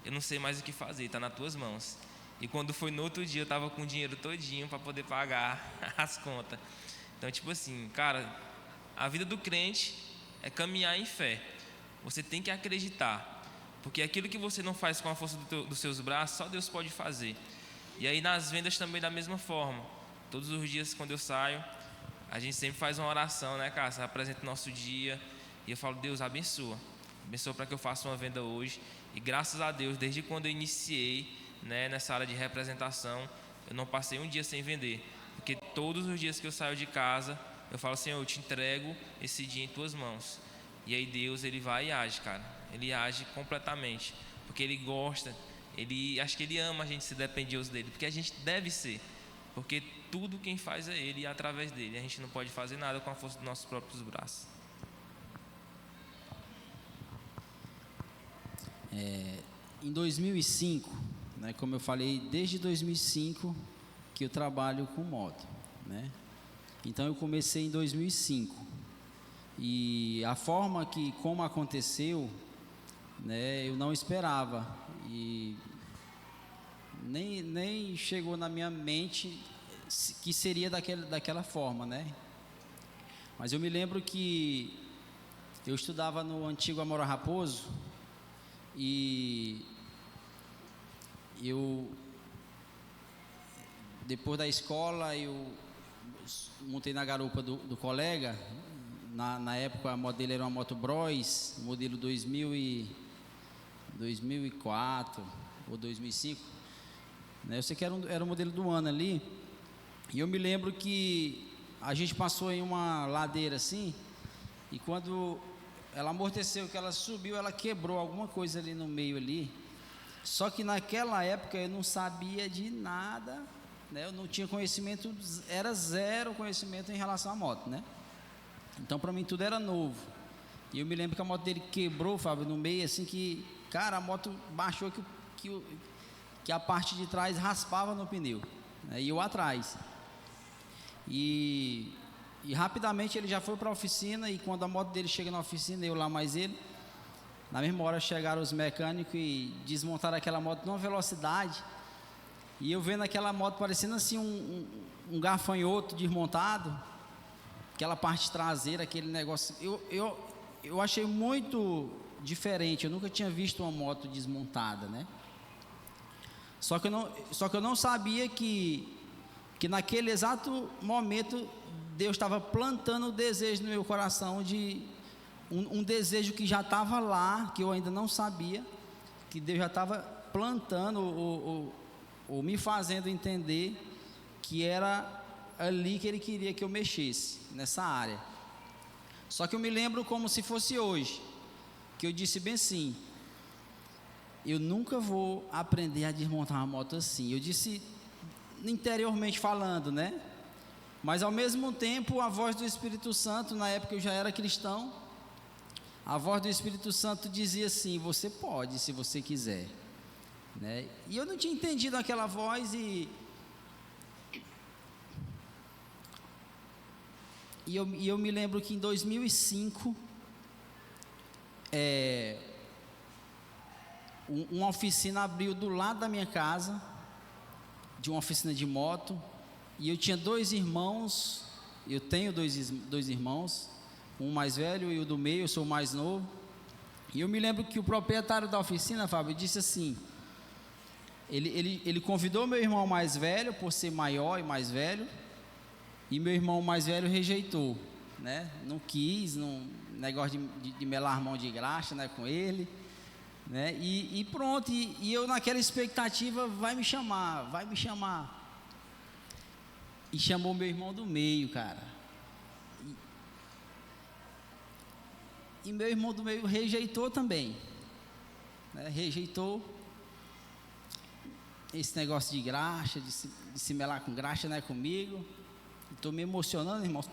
eu não sei mais o que fazer, está nas tuas mãos. E quando foi no outro dia, eu estava com o dinheiro todinho para poder pagar as contas. Então, tipo assim, cara, a vida do crente é caminhar em fé. Você tem que acreditar. Porque aquilo que você não faz com a força dos seus braços, só Deus pode fazer. E aí nas vendas também da mesma forma. Todos os dias quando eu saio, a gente sempre faz uma oração, né, cara? Você apresenta o nosso dia e eu falo, Deus, abençoa. Abençoa para que eu faça uma venda hoje. E graças a Deus, desde quando eu iniciei, né, nessa área de representação, eu não passei um dia sem vender. Porque todos os dias que eu saio de casa, eu falo, Senhor, eu te entrego esse dia em tuas mãos. E aí Deus, Ele vai e age, cara. Ele age completamente, porque Ele gosta, acho que Ele ama a gente ser dependioso dEle, porque a gente deve ser, porque tudo quem faz é Ele e é através dEle, a gente não pode fazer nada com a força dos nossos próprios braços. Em 2005, né, como eu falei, desde 2005 que eu trabalho com moto, né? Então eu comecei em 2005 e a forma como aconteceu, né, eu não esperava e nem chegou na minha mente que seria daquela forma, né? Mas eu me lembro que eu estudava no antigo Amora Raposo e depois da escola eu montei na garupa do colega. Na época a moto dele era uma moto Bros, modelo 2004 ou 2005, né? Eu sei que era o modelo do ano ali. E eu me lembro que a gente passou em uma ladeira assim, e quando ela amorteceu, que ela subiu, ela quebrou alguma coisa ali no meio ali. Só que naquela época eu não sabia de nada, né? Eu não tinha conhecimento, era zero conhecimento em relação à moto, né? Então para mim tudo era novo. E eu me lembro que a moto dele quebrou, Fábio, no meio assim que, cara, a moto baixou que a parte de trás raspava no pneu, né? E eu atrás. E rapidamente ele já foi para a oficina, e quando a moto dele chega na oficina, eu lá mais ele, na mesma hora chegaram os mecânicos e desmontaram aquela moto numa velocidade, e eu vendo aquela moto parecendo assim um gafanhoto desmontado, aquela parte traseira, aquele negócio, eu achei muito diferente, eu nunca tinha visto uma moto desmontada, né? Só que eu não sabia que naquele exato momento Deus estava plantando o desejo no meu coração, de um desejo que já estava lá, que eu ainda não sabia, que Deus já estava plantando ou me fazendo entender que era ali que Ele queria que eu mexesse, nessa área. Só que eu me lembro como se fosse hoje, que eu disse bem assim, eu nunca vou aprender a desmontar uma moto assim. Eu disse interiormente falando, né? Mas ao mesmo tempo, a voz do Espírito Santo, na época eu já era cristão, a voz do Espírito Santo dizia assim: você pode, se você quiser, né? E eu não tinha entendido aquela voz e eu me lembro que em 2005, uma oficina abriu do lado da minha casa, de uma oficina de moto, e eu tinha 2 irmãos, eu tenho dois irmãos, um mais velho e o do meio, eu sou o mais novo, e eu me lembro que o proprietário da oficina, Fábio, disse assim, ele convidou meu irmão mais velho, por ser maior e mais velho, e meu irmão mais velho rejeitou, né? Não quis, negócio de melar mão de graxa, né, com ele, né? E pronto, e eu naquela expectativa, vai me chamar, e chamou meu irmão do meio, cara, e meu irmão do meio rejeitou também, né? Rejeitou esse negócio de graxa, de se melar com graxa, não é comigo. Estou me emocionando, irmãos,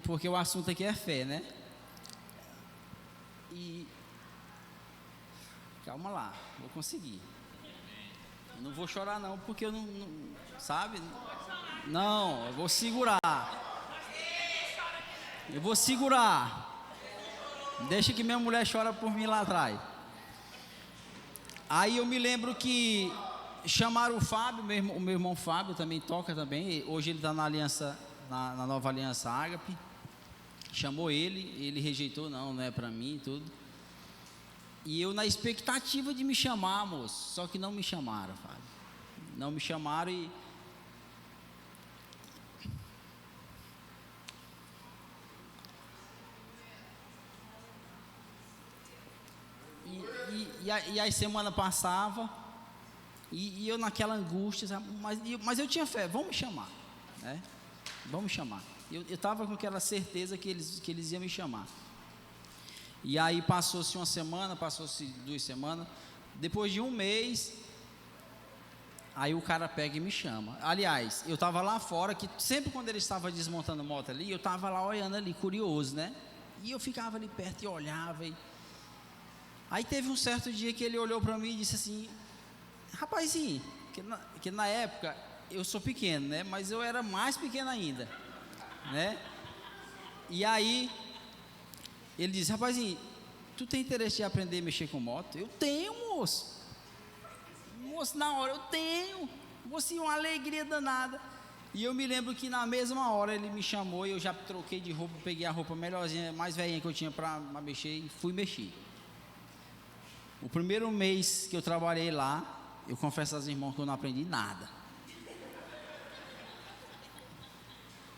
porque o assunto aqui é fé, né? E calma lá, vou conseguir. Não vou chorar não, porque eu não sabe? Não, eu vou segurar. Eu vou segurar. Deixa que minha mulher chora por mim lá atrás. Aí eu me lembro que chamaram o Fábio, o meu irmão Fábio também toca também. Hoje ele está na aliança, na nova aliança Ágape. Chamou ele rejeitou, não é para mim, tudo. E eu na expectativa de me chamar, moço, só que não me chamaram, Fábio. Não me chamaram e aí semana passava e eu naquela angústia, sabe? Mas eu tinha fé, vão me chamar, né? Vão me chamar. Eu estava com aquela certeza que eles iam me chamar. E aí passou-se uma semana, passou-se 2 semanas, depois de 1 mês, aí o cara pega e me chama. Aliás, eu estava lá fora, que sempre quando ele estava desmontando a moto ali, eu estava lá olhando ali, curioso, né? E eu ficava ali perto e olhava. Aí teve um certo dia que ele olhou para mim e disse assim: rapazinho, que na época eu sou pequeno, né? Mas eu era mais pequeno ainda, né? E aí ele disse: rapazinho, tu tem interesse de aprender a mexer com moto? Eu tenho, moço. Moço, na hora eu tenho. Moço, uma alegria danada. E eu me lembro que na mesma hora ele me chamou e eu já troquei de roupa, peguei a roupa melhorzinha, mais velhinha que eu tinha para mexer e fui mexer. O primeiro mês que eu trabalhei lá, eu confesso aos irmãos que eu não aprendi nada.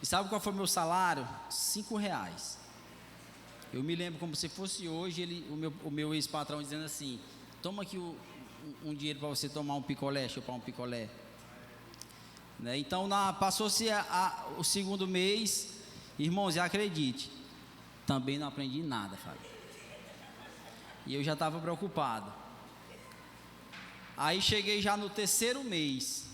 E sabe qual foi o meu salário? R$5. Eu me lembro como se fosse hoje, o meu ex-patrão dizendo assim: toma aqui um dinheiro para você tomar um picolé, chupar um picolé. Né? Então passou-se o 2º mês, irmãos, e acredite, também não aprendi nada, Fábio. E eu já estava preocupado. Aí cheguei já no 3º mês.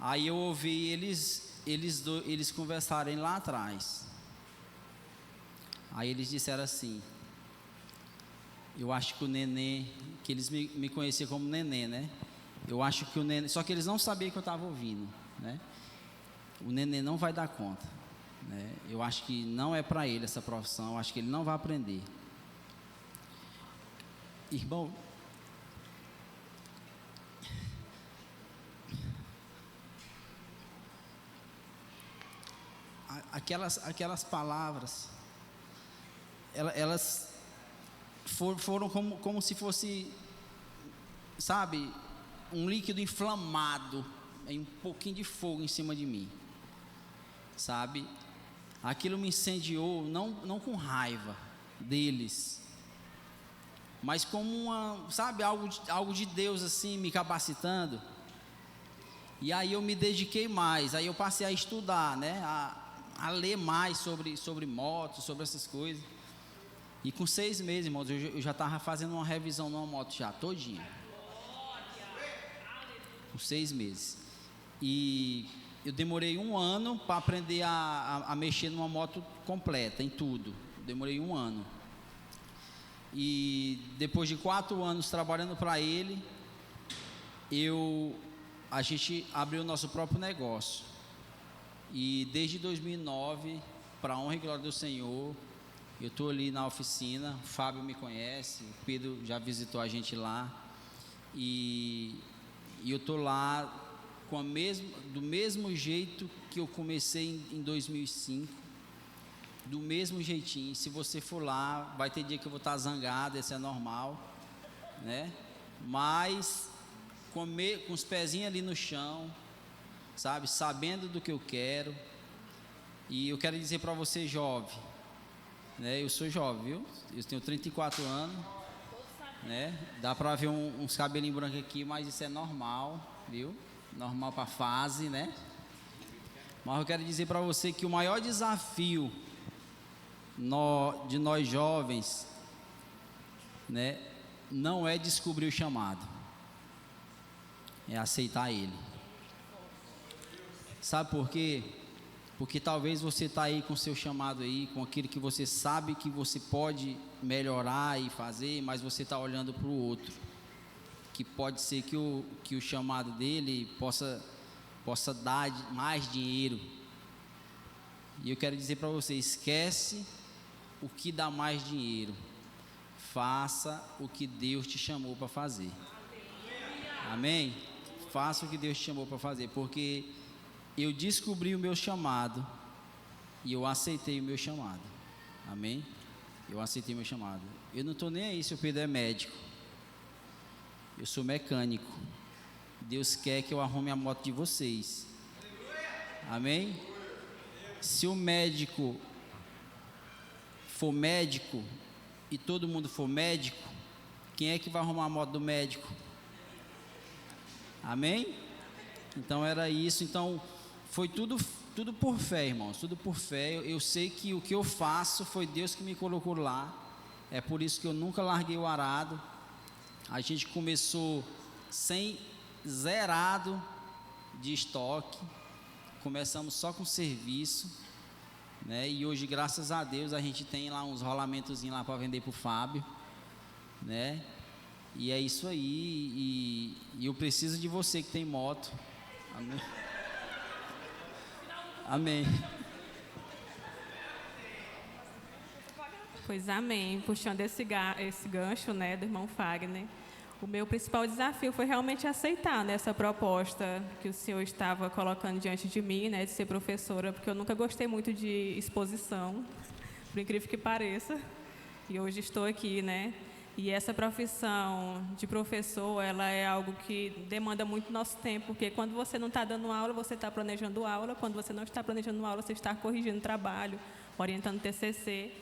Aí eu ouvi eles conversarem lá atrás. Aí eles disseram assim: eu acho que o neném, que eles me conheciam como neném, né? Eu acho que o neném, só que eles não sabiam que eu estava ouvindo, né? O neném não vai dar conta, né? Eu acho que não é para ele essa profissão, eu acho que ele não vai aprender. Irmão, aquelas palavras, elas foram como se fosse, sabe, um líquido inflamado, um pouquinho de fogo em cima de mim, sabe? Aquilo me incendiou, não com raiva deles, mas como sabe, algo de Deus assim me capacitando. E aí eu me dediquei mais, aí eu passei a estudar, né? A ler mais sobre motos, sobre essas coisas. E com 6 meses, irmãos, eu já estava fazendo uma revisão numa moto já, todinha. Com 6 meses. E eu demorei 1 ano para aprender a mexer numa moto completa, em tudo. Demorei 1 ano. E depois de 4 anos trabalhando para ele, a gente abriu o nosso próprio negócio. E desde 2009, para a honra e glória do Senhor, eu estou ali na oficina. O Fábio me conhece, o Pedro já visitou a gente lá. E eu estou lá do mesmo jeito que eu comecei em 2005, do mesmo jeitinho. Se você for lá, vai ter dia que eu vou estar zangado, isso é normal, né? Mas com os pezinhos ali no chão, sabe, sabendo do que eu quero. E eu quero dizer para você, jovem, né? Eu sou jovem, viu? Eu tenho 34 anos, né? Dá para ver uns cabelinhos brancos aqui, mas isso é normal, viu? Normal para a fase, né? Mas eu quero dizer para você que o maior desafio de nós jovens, né, não é descobrir o chamado, é aceitar ele. Sabe por quê? Porque talvez você está aí com o seu chamado aí, com aquilo que você sabe que você pode melhorar e fazer, mas você está olhando para o outro, que pode ser que o chamado dele possa dar mais dinheiro. E eu quero dizer para você, esquece o que dá mais dinheiro, faça o que Deus te chamou para fazer. Amém? Faça o que Deus te chamou para fazer, porque eu descobri o meu chamado e eu aceitei o meu chamado. Amém? Eu aceitei o meu chamado. Eu não estou nem aí se o Pedro é médico. Eu sou mecânico. Deus quer que eu arrume a moto de vocês. Amém? Se o médico for médico e todo mundo for médico, quem é que vai arrumar a moto do médico? Amém? Então era isso. Então foi tudo por fé, irmãos, tudo por fé. Eu sei que o que eu faço foi Deus que me colocou lá. É por isso que eu nunca larguei o arado. A gente começou zerado de estoque. Começamos só com serviço, né? E hoje, graças a Deus, a gente tem lá uns rolamentozinhos lá para vender para o Fábio, né? E é isso aí. E eu preciso de você que tem moto. Amém. Amém. Pois amém. Puxando esse gancho, né, do irmão Fagner, o meu principal desafio foi realmente aceitar, né, essa proposta que o senhor estava colocando diante de mim, né, de ser professora, porque eu nunca gostei muito de exposição, por incrível que pareça, e hoje estou aqui, né. E essa profissão de professor, ela é algo que demanda muito nosso tempo, porque quando você não está dando aula, você está planejando aula, quando você não está planejando aula, você está corrigindo trabalho, orientando TCC.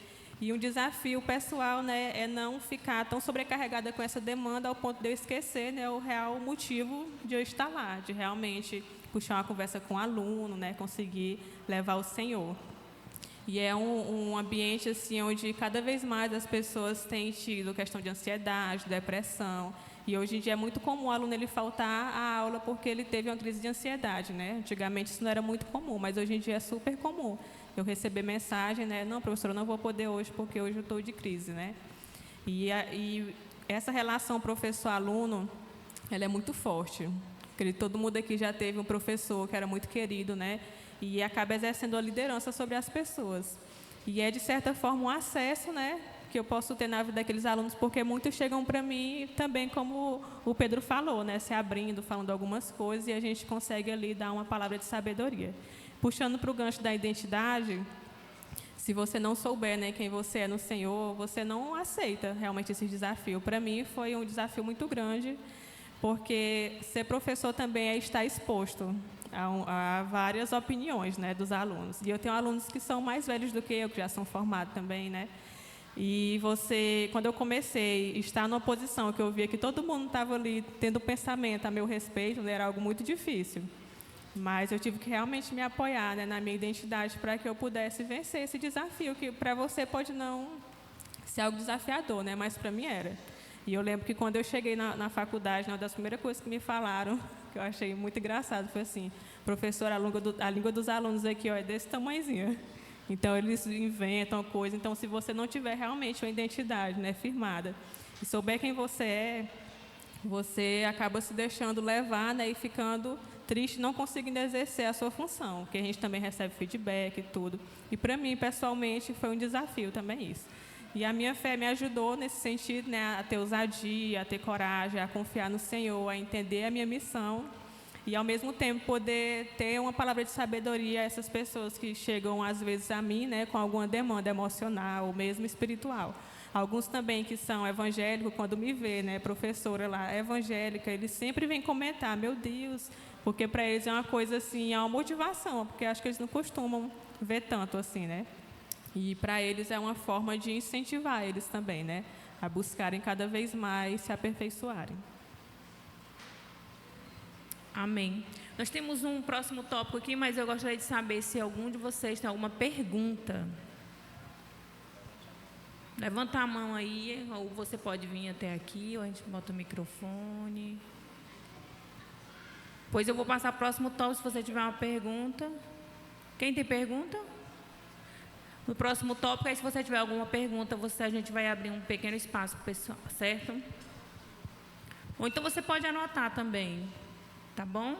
E um desafio pessoal, né, é não ficar tão sobrecarregada com essa demanda ao ponto de eu esquecer, né, o real motivo de eu estar lá, de realmente puxar uma conversa com o aluno, né, conseguir levar o Senhor. E é um ambiente assim onde cada vez mais as pessoas têm tido questão de ansiedade, depressão. E hoje em dia é muito comum o aluno ele faltar à aula porque ele teve uma crise de ansiedade, né? Antigamente isso não era muito comum, mas hoje em dia é super comum. Eu receber mensagem, né? Não, professora, eu não vou poder hoje porque hoje eu estou de crise, né? E essa relação professor-aluno, ela é muito forte. Porque todo mundo aqui já teve um professor que era muito querido, né? E acaba exercendo a liderança sobre as pessoas. E é, de certa forma, um acesso, né, que eu posso ter na vida daqueles alunos, porque muitos chegam para mim também, como o Pedro falou, né, se abrindo, falando algumas coisas, e a gente consegue ali dar uma palavra de sabedoria. Puxando para o gancho da identidade, se você não souber, né, quem você é no Senhor, você não aceita realmente esse desafio. Para mim, foi um desafio muito grande, porque ser professor também é estar exposto a várias opiniões, né, dos alunos. E eu tenho alunos que são mais velhos do que eu, que já são formados também, né? E quando eu comecei a estar numa posição que eu via que todo mundo estava ali tendo pensamento a meu respeito, né, era algo muito difícil. Mas eu tive que realmente me apoiar, né, na minha identidade para que eu pudesse vencer esse desafio, que para você pode não ser algo desafiador, né, mas para mim era. E eu lembro que quando eu cheguei na faculdade, uma das primeiras coisas que me falaram, que eu achei muito engraçado, foi assim: professor, a língua dos alunos aqui, ó, é desse tamanhozinho. Então, eles inventam coisa. Então, se você não tiver realmente uma identidade, né, firmada, e souber quem você acaba se deixando levar, né, e ficando triste, não conseguindo exercer a sua função, porque a gente também recebe feedback e tudo. E para mim, pessoalmente, foi um desafio também isso. E a minha fé me ajudou nesse sentido, né, a ter ousadia, a ter coragem, a confiar no Senhor, a entender a minha missão e, ao mesmo tempo, poder ter uma palavra de sabedoria a essas pessoas que chegam, às vezes, a mim, né, com alguma demanda emocional ou mesmo espiritual. Alguns também que são evangélicos, quando me vê, né, professora lá, evangélica, eles sempre vêm comentar: meu Deus, porque para eles é uma coisa assim, é uma motivação, porque acho que eles não costumam ver tanto assim, né? E para eles é uma forma de incentivar eles também, né, a buscarem cada vez mais se aperfeiçoarem. Amém. Nós temos um próximo tópico aqui, mas eu gostaria de saber se algum de vocês tem alguma pergunta. Levanta a mão aí, ou você pode vir até aqui, ou a gente bota o microfone. Pois eu vou passar para o próximo tópico, se você tiver uma pergunta. Quem tem pergunta? No próximo tópico, aí se você tiver alguma pergunta, a gente vai abrir um pequeno espaço para o pessoal, certo? Ou então você pode anotar também, tá bom?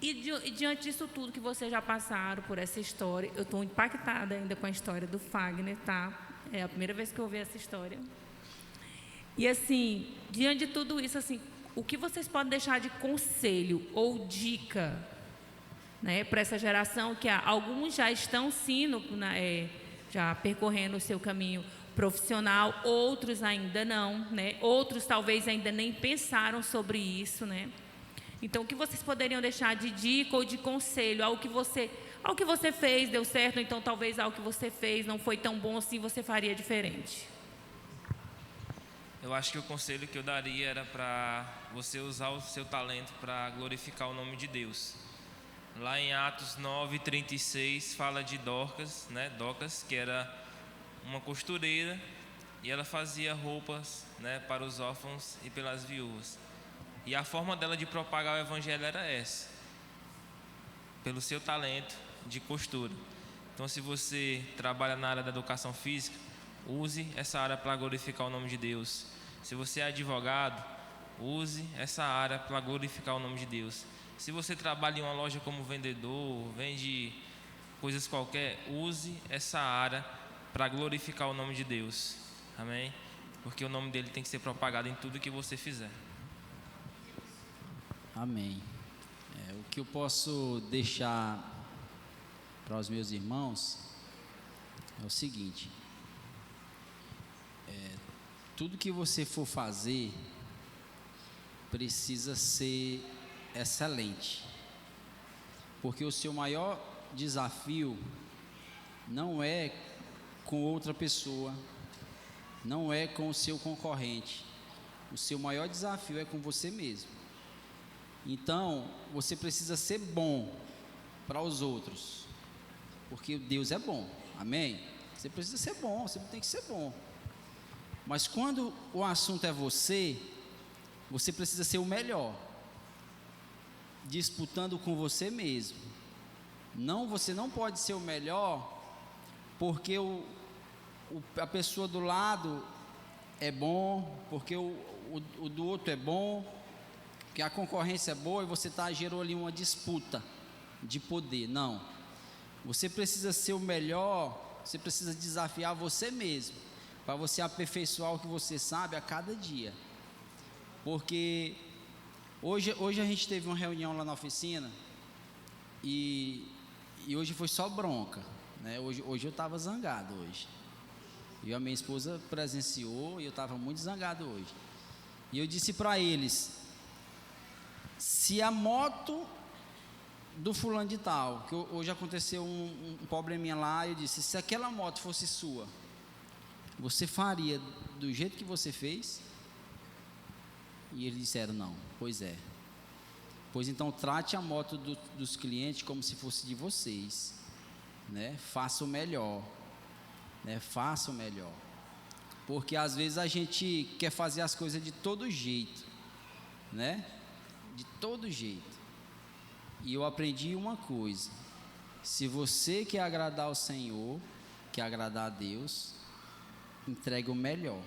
E diante disso tudo que vocês já passaram por essa história, eu estou impactada ainda com a história do Fagner, tá? É a primeira vez que eu ouvi essa história. E assim, diante de tudo isso, assim, o que vocês podem deixar de conselho ou dica, né, para essa geração que alguns já estão sim, já percorrendo o seu caminho profissional, outros ainda não, né? Outros talvez ainda nem pensaram sobre isso, né? Então, o que vocês poderiam deixar de dica ou de conselho? Algo que você fez deu certo, então talvez algo que você fez não foi tão bom assim, você faria diferente. Eu acho que o conselho que eu daria era para você usar o seu talento para glorificar o nome de Deus. Lá em Atos 9:36 fala de Dorcas, né? Dorcas, que era uma costureira, e ela fazia roupas, né, para os órfãos e pelas viúvas. E a forma dela de propagar o evangelho era essa, pelo seu talento de costura. Então, se você trabalha na área da educação física, use essa área para glorificar o nome de Deus. Se você é advogado, use essa área para glorificar o nome de Deus. Se você trabalha em uma loja como vendedor, vende coisas qualquer, use essa área para glorificar o nome de Deus. Amém? Porque o nome dele tem que ser propagado em tudo que você fizer. Amém. O que eu posso deixar para os meus irmãos é o seguinte: tudo que você for fazer precisa ser excelente, porque o seu maior desafio não é com outra pessoa, não é com o seu concorrente. O seu maior desafio é com você mesmo. Então, você precisa ser bom para os outros, porque Deus é bom, amém? Você precisa ser bom, você tem que ser bom. Mas quando o assunto é você precisa ser o melhor, disputando com você mesmo. Não, você não pode ser o melhor porque a pessoa do lado é bom, porque o do outro é bom, que a concorrência é boa e você gerou ali uma disputa de poder. Não, você precisa ser o melhor, você precisa desafiar você mesmo, para você aperfeiçoar o que você sabe a cada dia. Porque hoje a gente teve uma reunião lá na oficina e hoje foi só bronca, né? Hoje eu estava zangado hoje. E a minha esposa presenciou e eu estava muito zangado hoje. E eu disse para eles: se a moto do fulano de tal, que hoje aconteceu um probleminha lá, eu disse: se aquela moto fosse sua, você faria do jeito que você fez? E eles disseram: não. Pois é. Pois então trate a moto dos clientes como se fosse de vocês, né? Faça o melhor, né? Faça o melhor. Porque às vezes a gente quer fazer as coisas de todo jeito, né? De todo jeito. E eu aprendi uma coisa: se você quer agradar ao Senhor, quer agradar a Deus, entregue o melhor,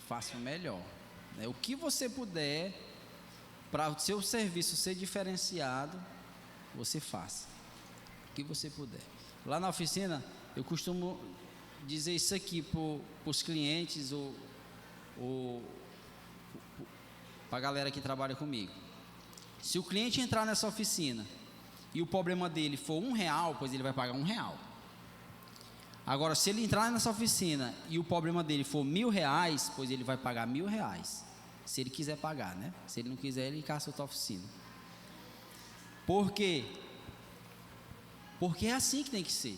faça o melhor, né? O que você puder para o seu serviço ser diferenciado, você faça o que você puder. Lá na oficina eu costumo dizer isso aqui para os clientes ou para a galera que trabalha comigo. Se o cliente entrar nessa oficina e o problema dele for R$1, pois ele vai pagar R$1. Agora, se ele entrar nessa oficina e o problema dele for R$1.000, pois ele vai pagar R$1.000. Se ele quiser pagar, né? Se ele não quiser, ele caça outra oficina. Por quê? Porque é assim que tem que ser.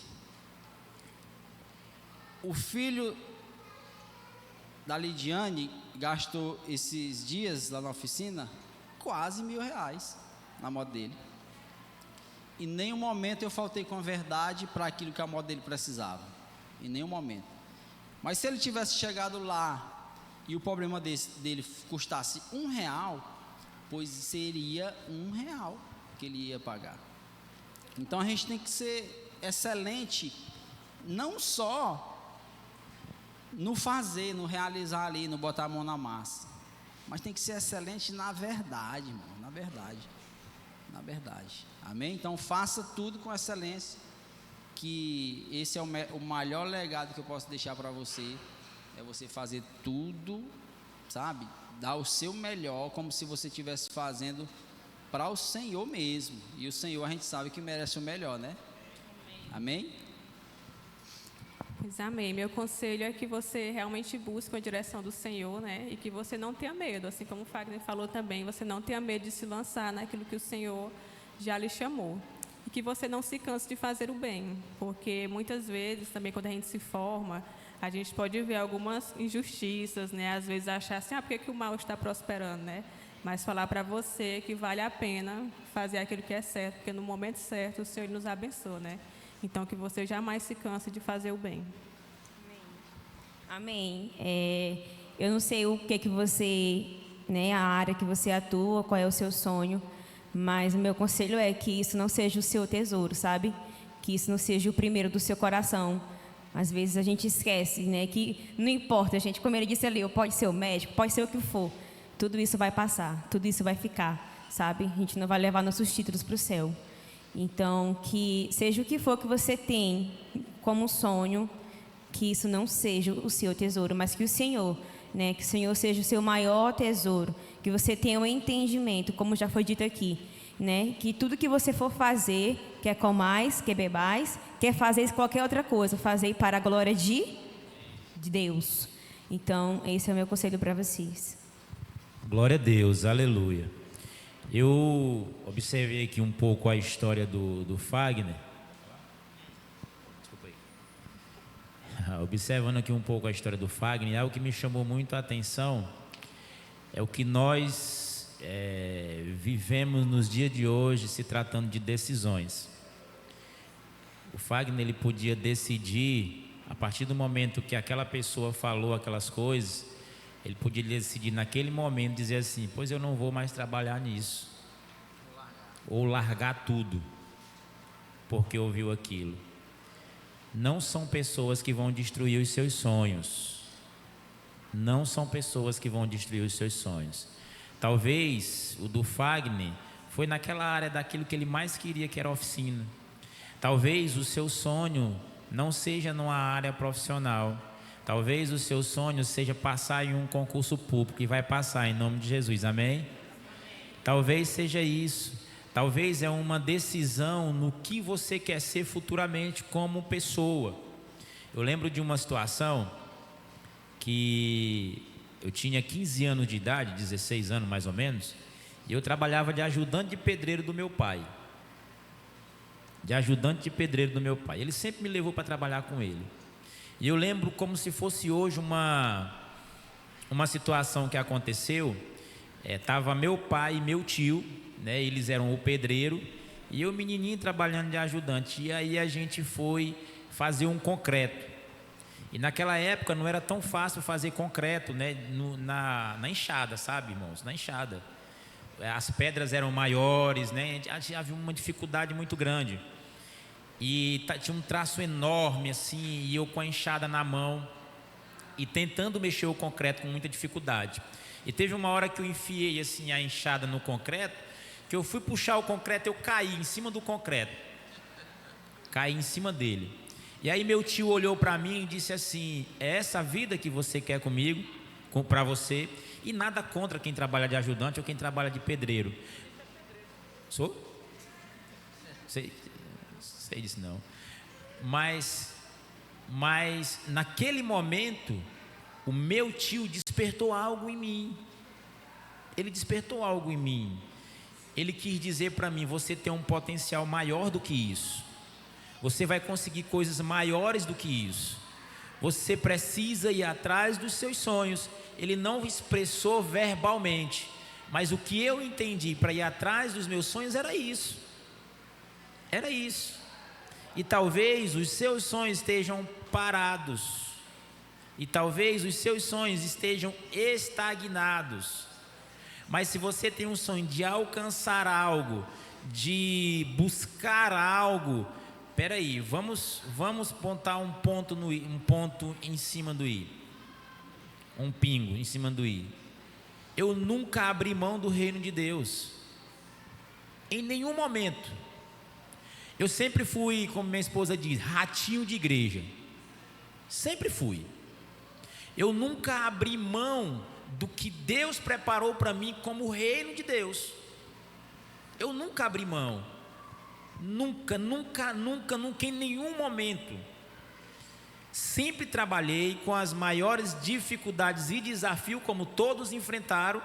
O filho da Lidiane gastou esses dias lá na oficina quase R$1.000 na moto dele. Em nenhum momento eu faltei com a verdade para aquilo que a moto dele precisava. Em nenhum momento. Mas se ele tivesse chegado lá e o problema dele custasse R$1, pois seria R$1 que ele ia pagar. Então a gente tem que ser excelente, não só no fazer, no realizar ali, no botar a mão na massa, mas tem que ser excelente na verdade, irmão, na verdade, amém? Então faça tudo com excelência, que esse é o maior legado que eu posso deixar para você. É você fazer tudo, sabe? Dar o seu melhor, como se você estivesse fazendo para o Senhor mesmo. E o Senhor, a gente sabe que merece o melhor, né? Amém? Pois amém. Meu conselho é que você realmente busque a direção do Senhor, né? E que você não tenha medo, assim como o Fagner falou também, você não tenha medo de se lançar naquilo que o Senhor já lhe chamou. E que você não se canse de fazer o bem, porque muitas vezes também quando a gente se forma, a gente pode ver algumas injustiças, né? Às vezes achar assim, por que o mal está prosperando, né? Mas falar para você que vale a pena fazer aquilo que é certo, porque no momento certo o Senhor nos abençoa, né? Então que você jamais se canse de fazer o bem. Amém. Eu não sei o que você, né, a área que você atua, qual é o seu sonho, mas o meu conselho é que isso não seja o seu tesouro, sabe? Que isso não seja o primeiro do seu coração. Às vezes a gente esquece, né, que não importa, gente, como ele disse ali, pode ser o médico, pode ser o que for, tudo isso vai passar, tudo isso vai ficar, sabe? A gente não vai levar nossos títulos para o céu. Então, que seja o que for que você tem como sonho, que isso não seja o seu tesouro, mas que o Senhor, né, que o Senhor seja o seu maior tesouro, que você tenha um entendimento, como já foi dito aqui, né, que tudo que você for fazer, quer comais, quer bebais, quer fazer qualquer outra coisa, fazer para a glória de Deus. Então, esse é o meu conselho para vocês. Glória a Deus, aleluia. Eu observei aqui um pouco a história do Fagner. Desculpa aí. Observando aqui um pouco a história do Fagner, algo que me chamou muito a atenção é o que nós vivemos nos dias de hoje, se tratando de decisões. O Fagner, ele podia decidir, a partir do momento que aquela pessoa falou aquelas coisas, ele podia decidir naquele momento, dizer assim, pois eu não vou mais trabalhar nisso, ou largar tudo, porque ouviu aquilo. Não são pessoas que vão destruir os seus sonhos, não são pessoas que vão destruir os seus sonhos. Talvez o do Fagner foi naquela área daquilo que ele mais queria, que era a oficina. Talvez o seu sonho não seja numa área profissional. Talvez o seu sonho seja passar em um concurso público, e vai passar em nome de Jesus, amém? Talvez seja isso. Talvez é uma decisão no que você quer ser futuramente como pessoa. Eu lembro de uma situação que eu tinha 15 anos de idade, 16 anos mais ou menos, e eu trabalhava de ajudante de pedreiro do meu pai. Ele sempre me levou para trabalhar com ele. E eu lembro como se fosse hoje uma situação que aconteceu. Tava meu pai e meu tio, né? Eles eram o pedreiro e eu menininho trabalhando de ajudante. E aí a gente foi fazer um concreto. E naquela época não era tão fácil fazer concreto, né? Na enxada, sabe, irmãos? Na enxada. As pedras eram maiores, né? Havia uma dificuldade muito grande. E tinha um traço enorme assim, e eu com a enxada na mão e tentando mexer o concreto com muita dificuldade. E teve uma hora que eu enfiei assim a enxada no concreto, que eu fui puxar o concreto, eu caí em cima do concreto. Caí em cima dele. E aí meu tio olhou para mim e disse assim: é essa vida que você quer comigo, para você? E nada contra quem trabalha de ajudante ou quem trabalha de pedreiro. Sou? Sei disso não. Mas naquele momento o meu tio despertou algo em mim. Ele despertou algo em mim. Ele quis dizer para mim: você tem um potencial maior do que isso. Você vai conseguir coisas maiores do que isso. Você precisa ir atrás dos seus sonhos. Ele não expressou verbalmente, mas o que eu entendi para ir atrás dos meus sonhos era isso. Era isso. E talvez os seus sonhos estejam parados. E talvez os seus sonhos estejam estagnados. Mas se você tem um sonho de alcançar algo, de buscar algo, peraí, vamos botar um ponto em cima do i. Um pingo em cima do i. Eu nunca abri mão do reino de Deus. Em nenhum momento. Eu sempre fui, como minha esposa diz, ratinho de igreja. Sempre fui. Eu nunca abri mão do que Deus preparou para mim como o reino de Deus. Eu nunca abri mão. Nunca, em nenhum momento. Sempre trabalhei com as maiores dificuldades e desafios, como todos enfrentaram,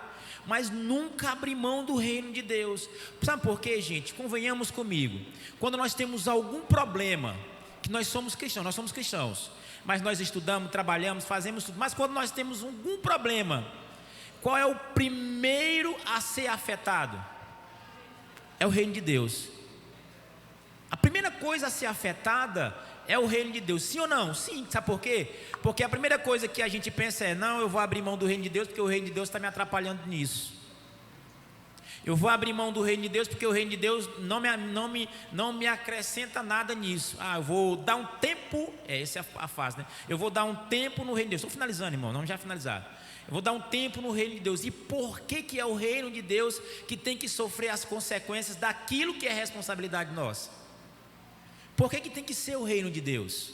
mas nunca abri mão do reino de Deus. Sabe por quê, gente? Convenhamos comigo. Quando nós temos algum problema, que nós somos cristãos, mas nós estudamos, trabalhamos, fazemos tudo, mas quando nós temos algum problema, qual é o primeiro a ser afetado? É o reino de Deus. A primeira coisa a ser afetada é o reino de Deus, sim ou não? Sim, sabe por quê? Porque a primeira coisa que a gente pensa é: não, eu vou abrir mão do reino de Deus porque o reino de Deus está me atrapalhando nisso. Eu vou abrir mão do reino de Deus porque o reino de Deus não me acrescenta nada nisso. Eu vou dar um tempo, essa é a fase, né? Eu vou dar um tempo no reino de Deus. Estou finalizando, irmão, não já finalizar. Eu vou dar um tempo no reino de Deus. E por que é o reino de Deus que tem que sofrer as consequências daquilo que é responsabilidade nossa? Por que tem que ser o reino de Deus?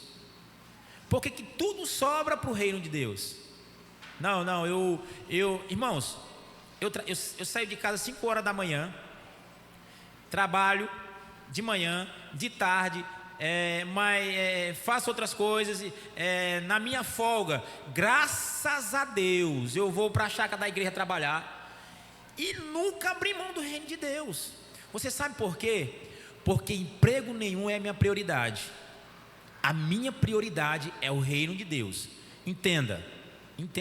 Por que tudo sobra para o reino de Deus? Irmãos, eu saio de casa às 5 horas da manhã, trabalho de manhã, de tarde, faço outras coisas, na minha folga, graças a Deus, eu vou para a chácara da igreja trabalhar, e nunca abri mão do reino de Deus. Você sabe por quê? Porque emprego nenhum é a minha prioridade. A minha prioridade é o reino de Deus. Entenda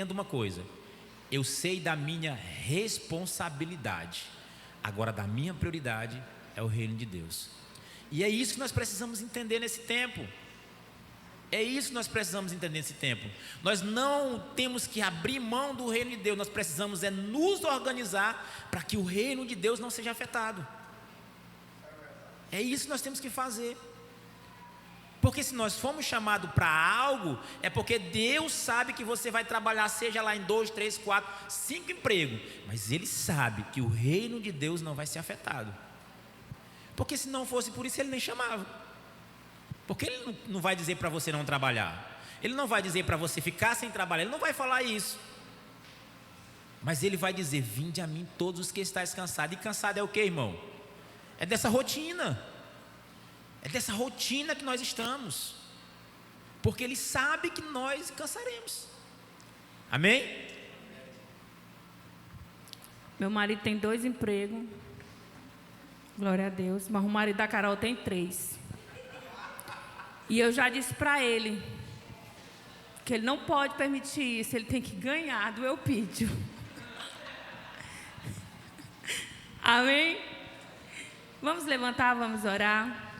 uma coisa: eu sei da minha responsabilidade, agora da minha prioridade é o reino de Deus. E é isso que nós precisamos entender nesse tempo. Nós não temos que abrir mão do reino de Deus, nós precisamos nos organizar para que o reino de Deus não seja afetado. É isso que nós temos que fazer. Porque se nós formos chamados para algo, é porque Deus sabe que você vai trabalhar, seja lá em 2, 3, 4, 5 empregos, mas Ele sabe que o reino de Deus não vai ser afetado. Porque se não fosse por isso, Ele nem chamava. Porque Ele não vai dizer para você não trabalhar, Ele não vai dizer para você ficar sem trabalhar, Ele não vai falar isso. Mas Ele vai dizer: vinde a mim todos os que estáis cansados. E cansado é o que, irmão? É dessa rotina. É dessa rotina que nós estamos. Porque Ele sabe que nós cansaremos. Amém? Meu marido tem 2 empregos. Glória a Deus. Mas o marido da Carol tem 3. E eu já disse para ele que ele não pode permitir isso. Ele tem que ganhar do Eupídio. Amém? Vamos levantar, vamos orar.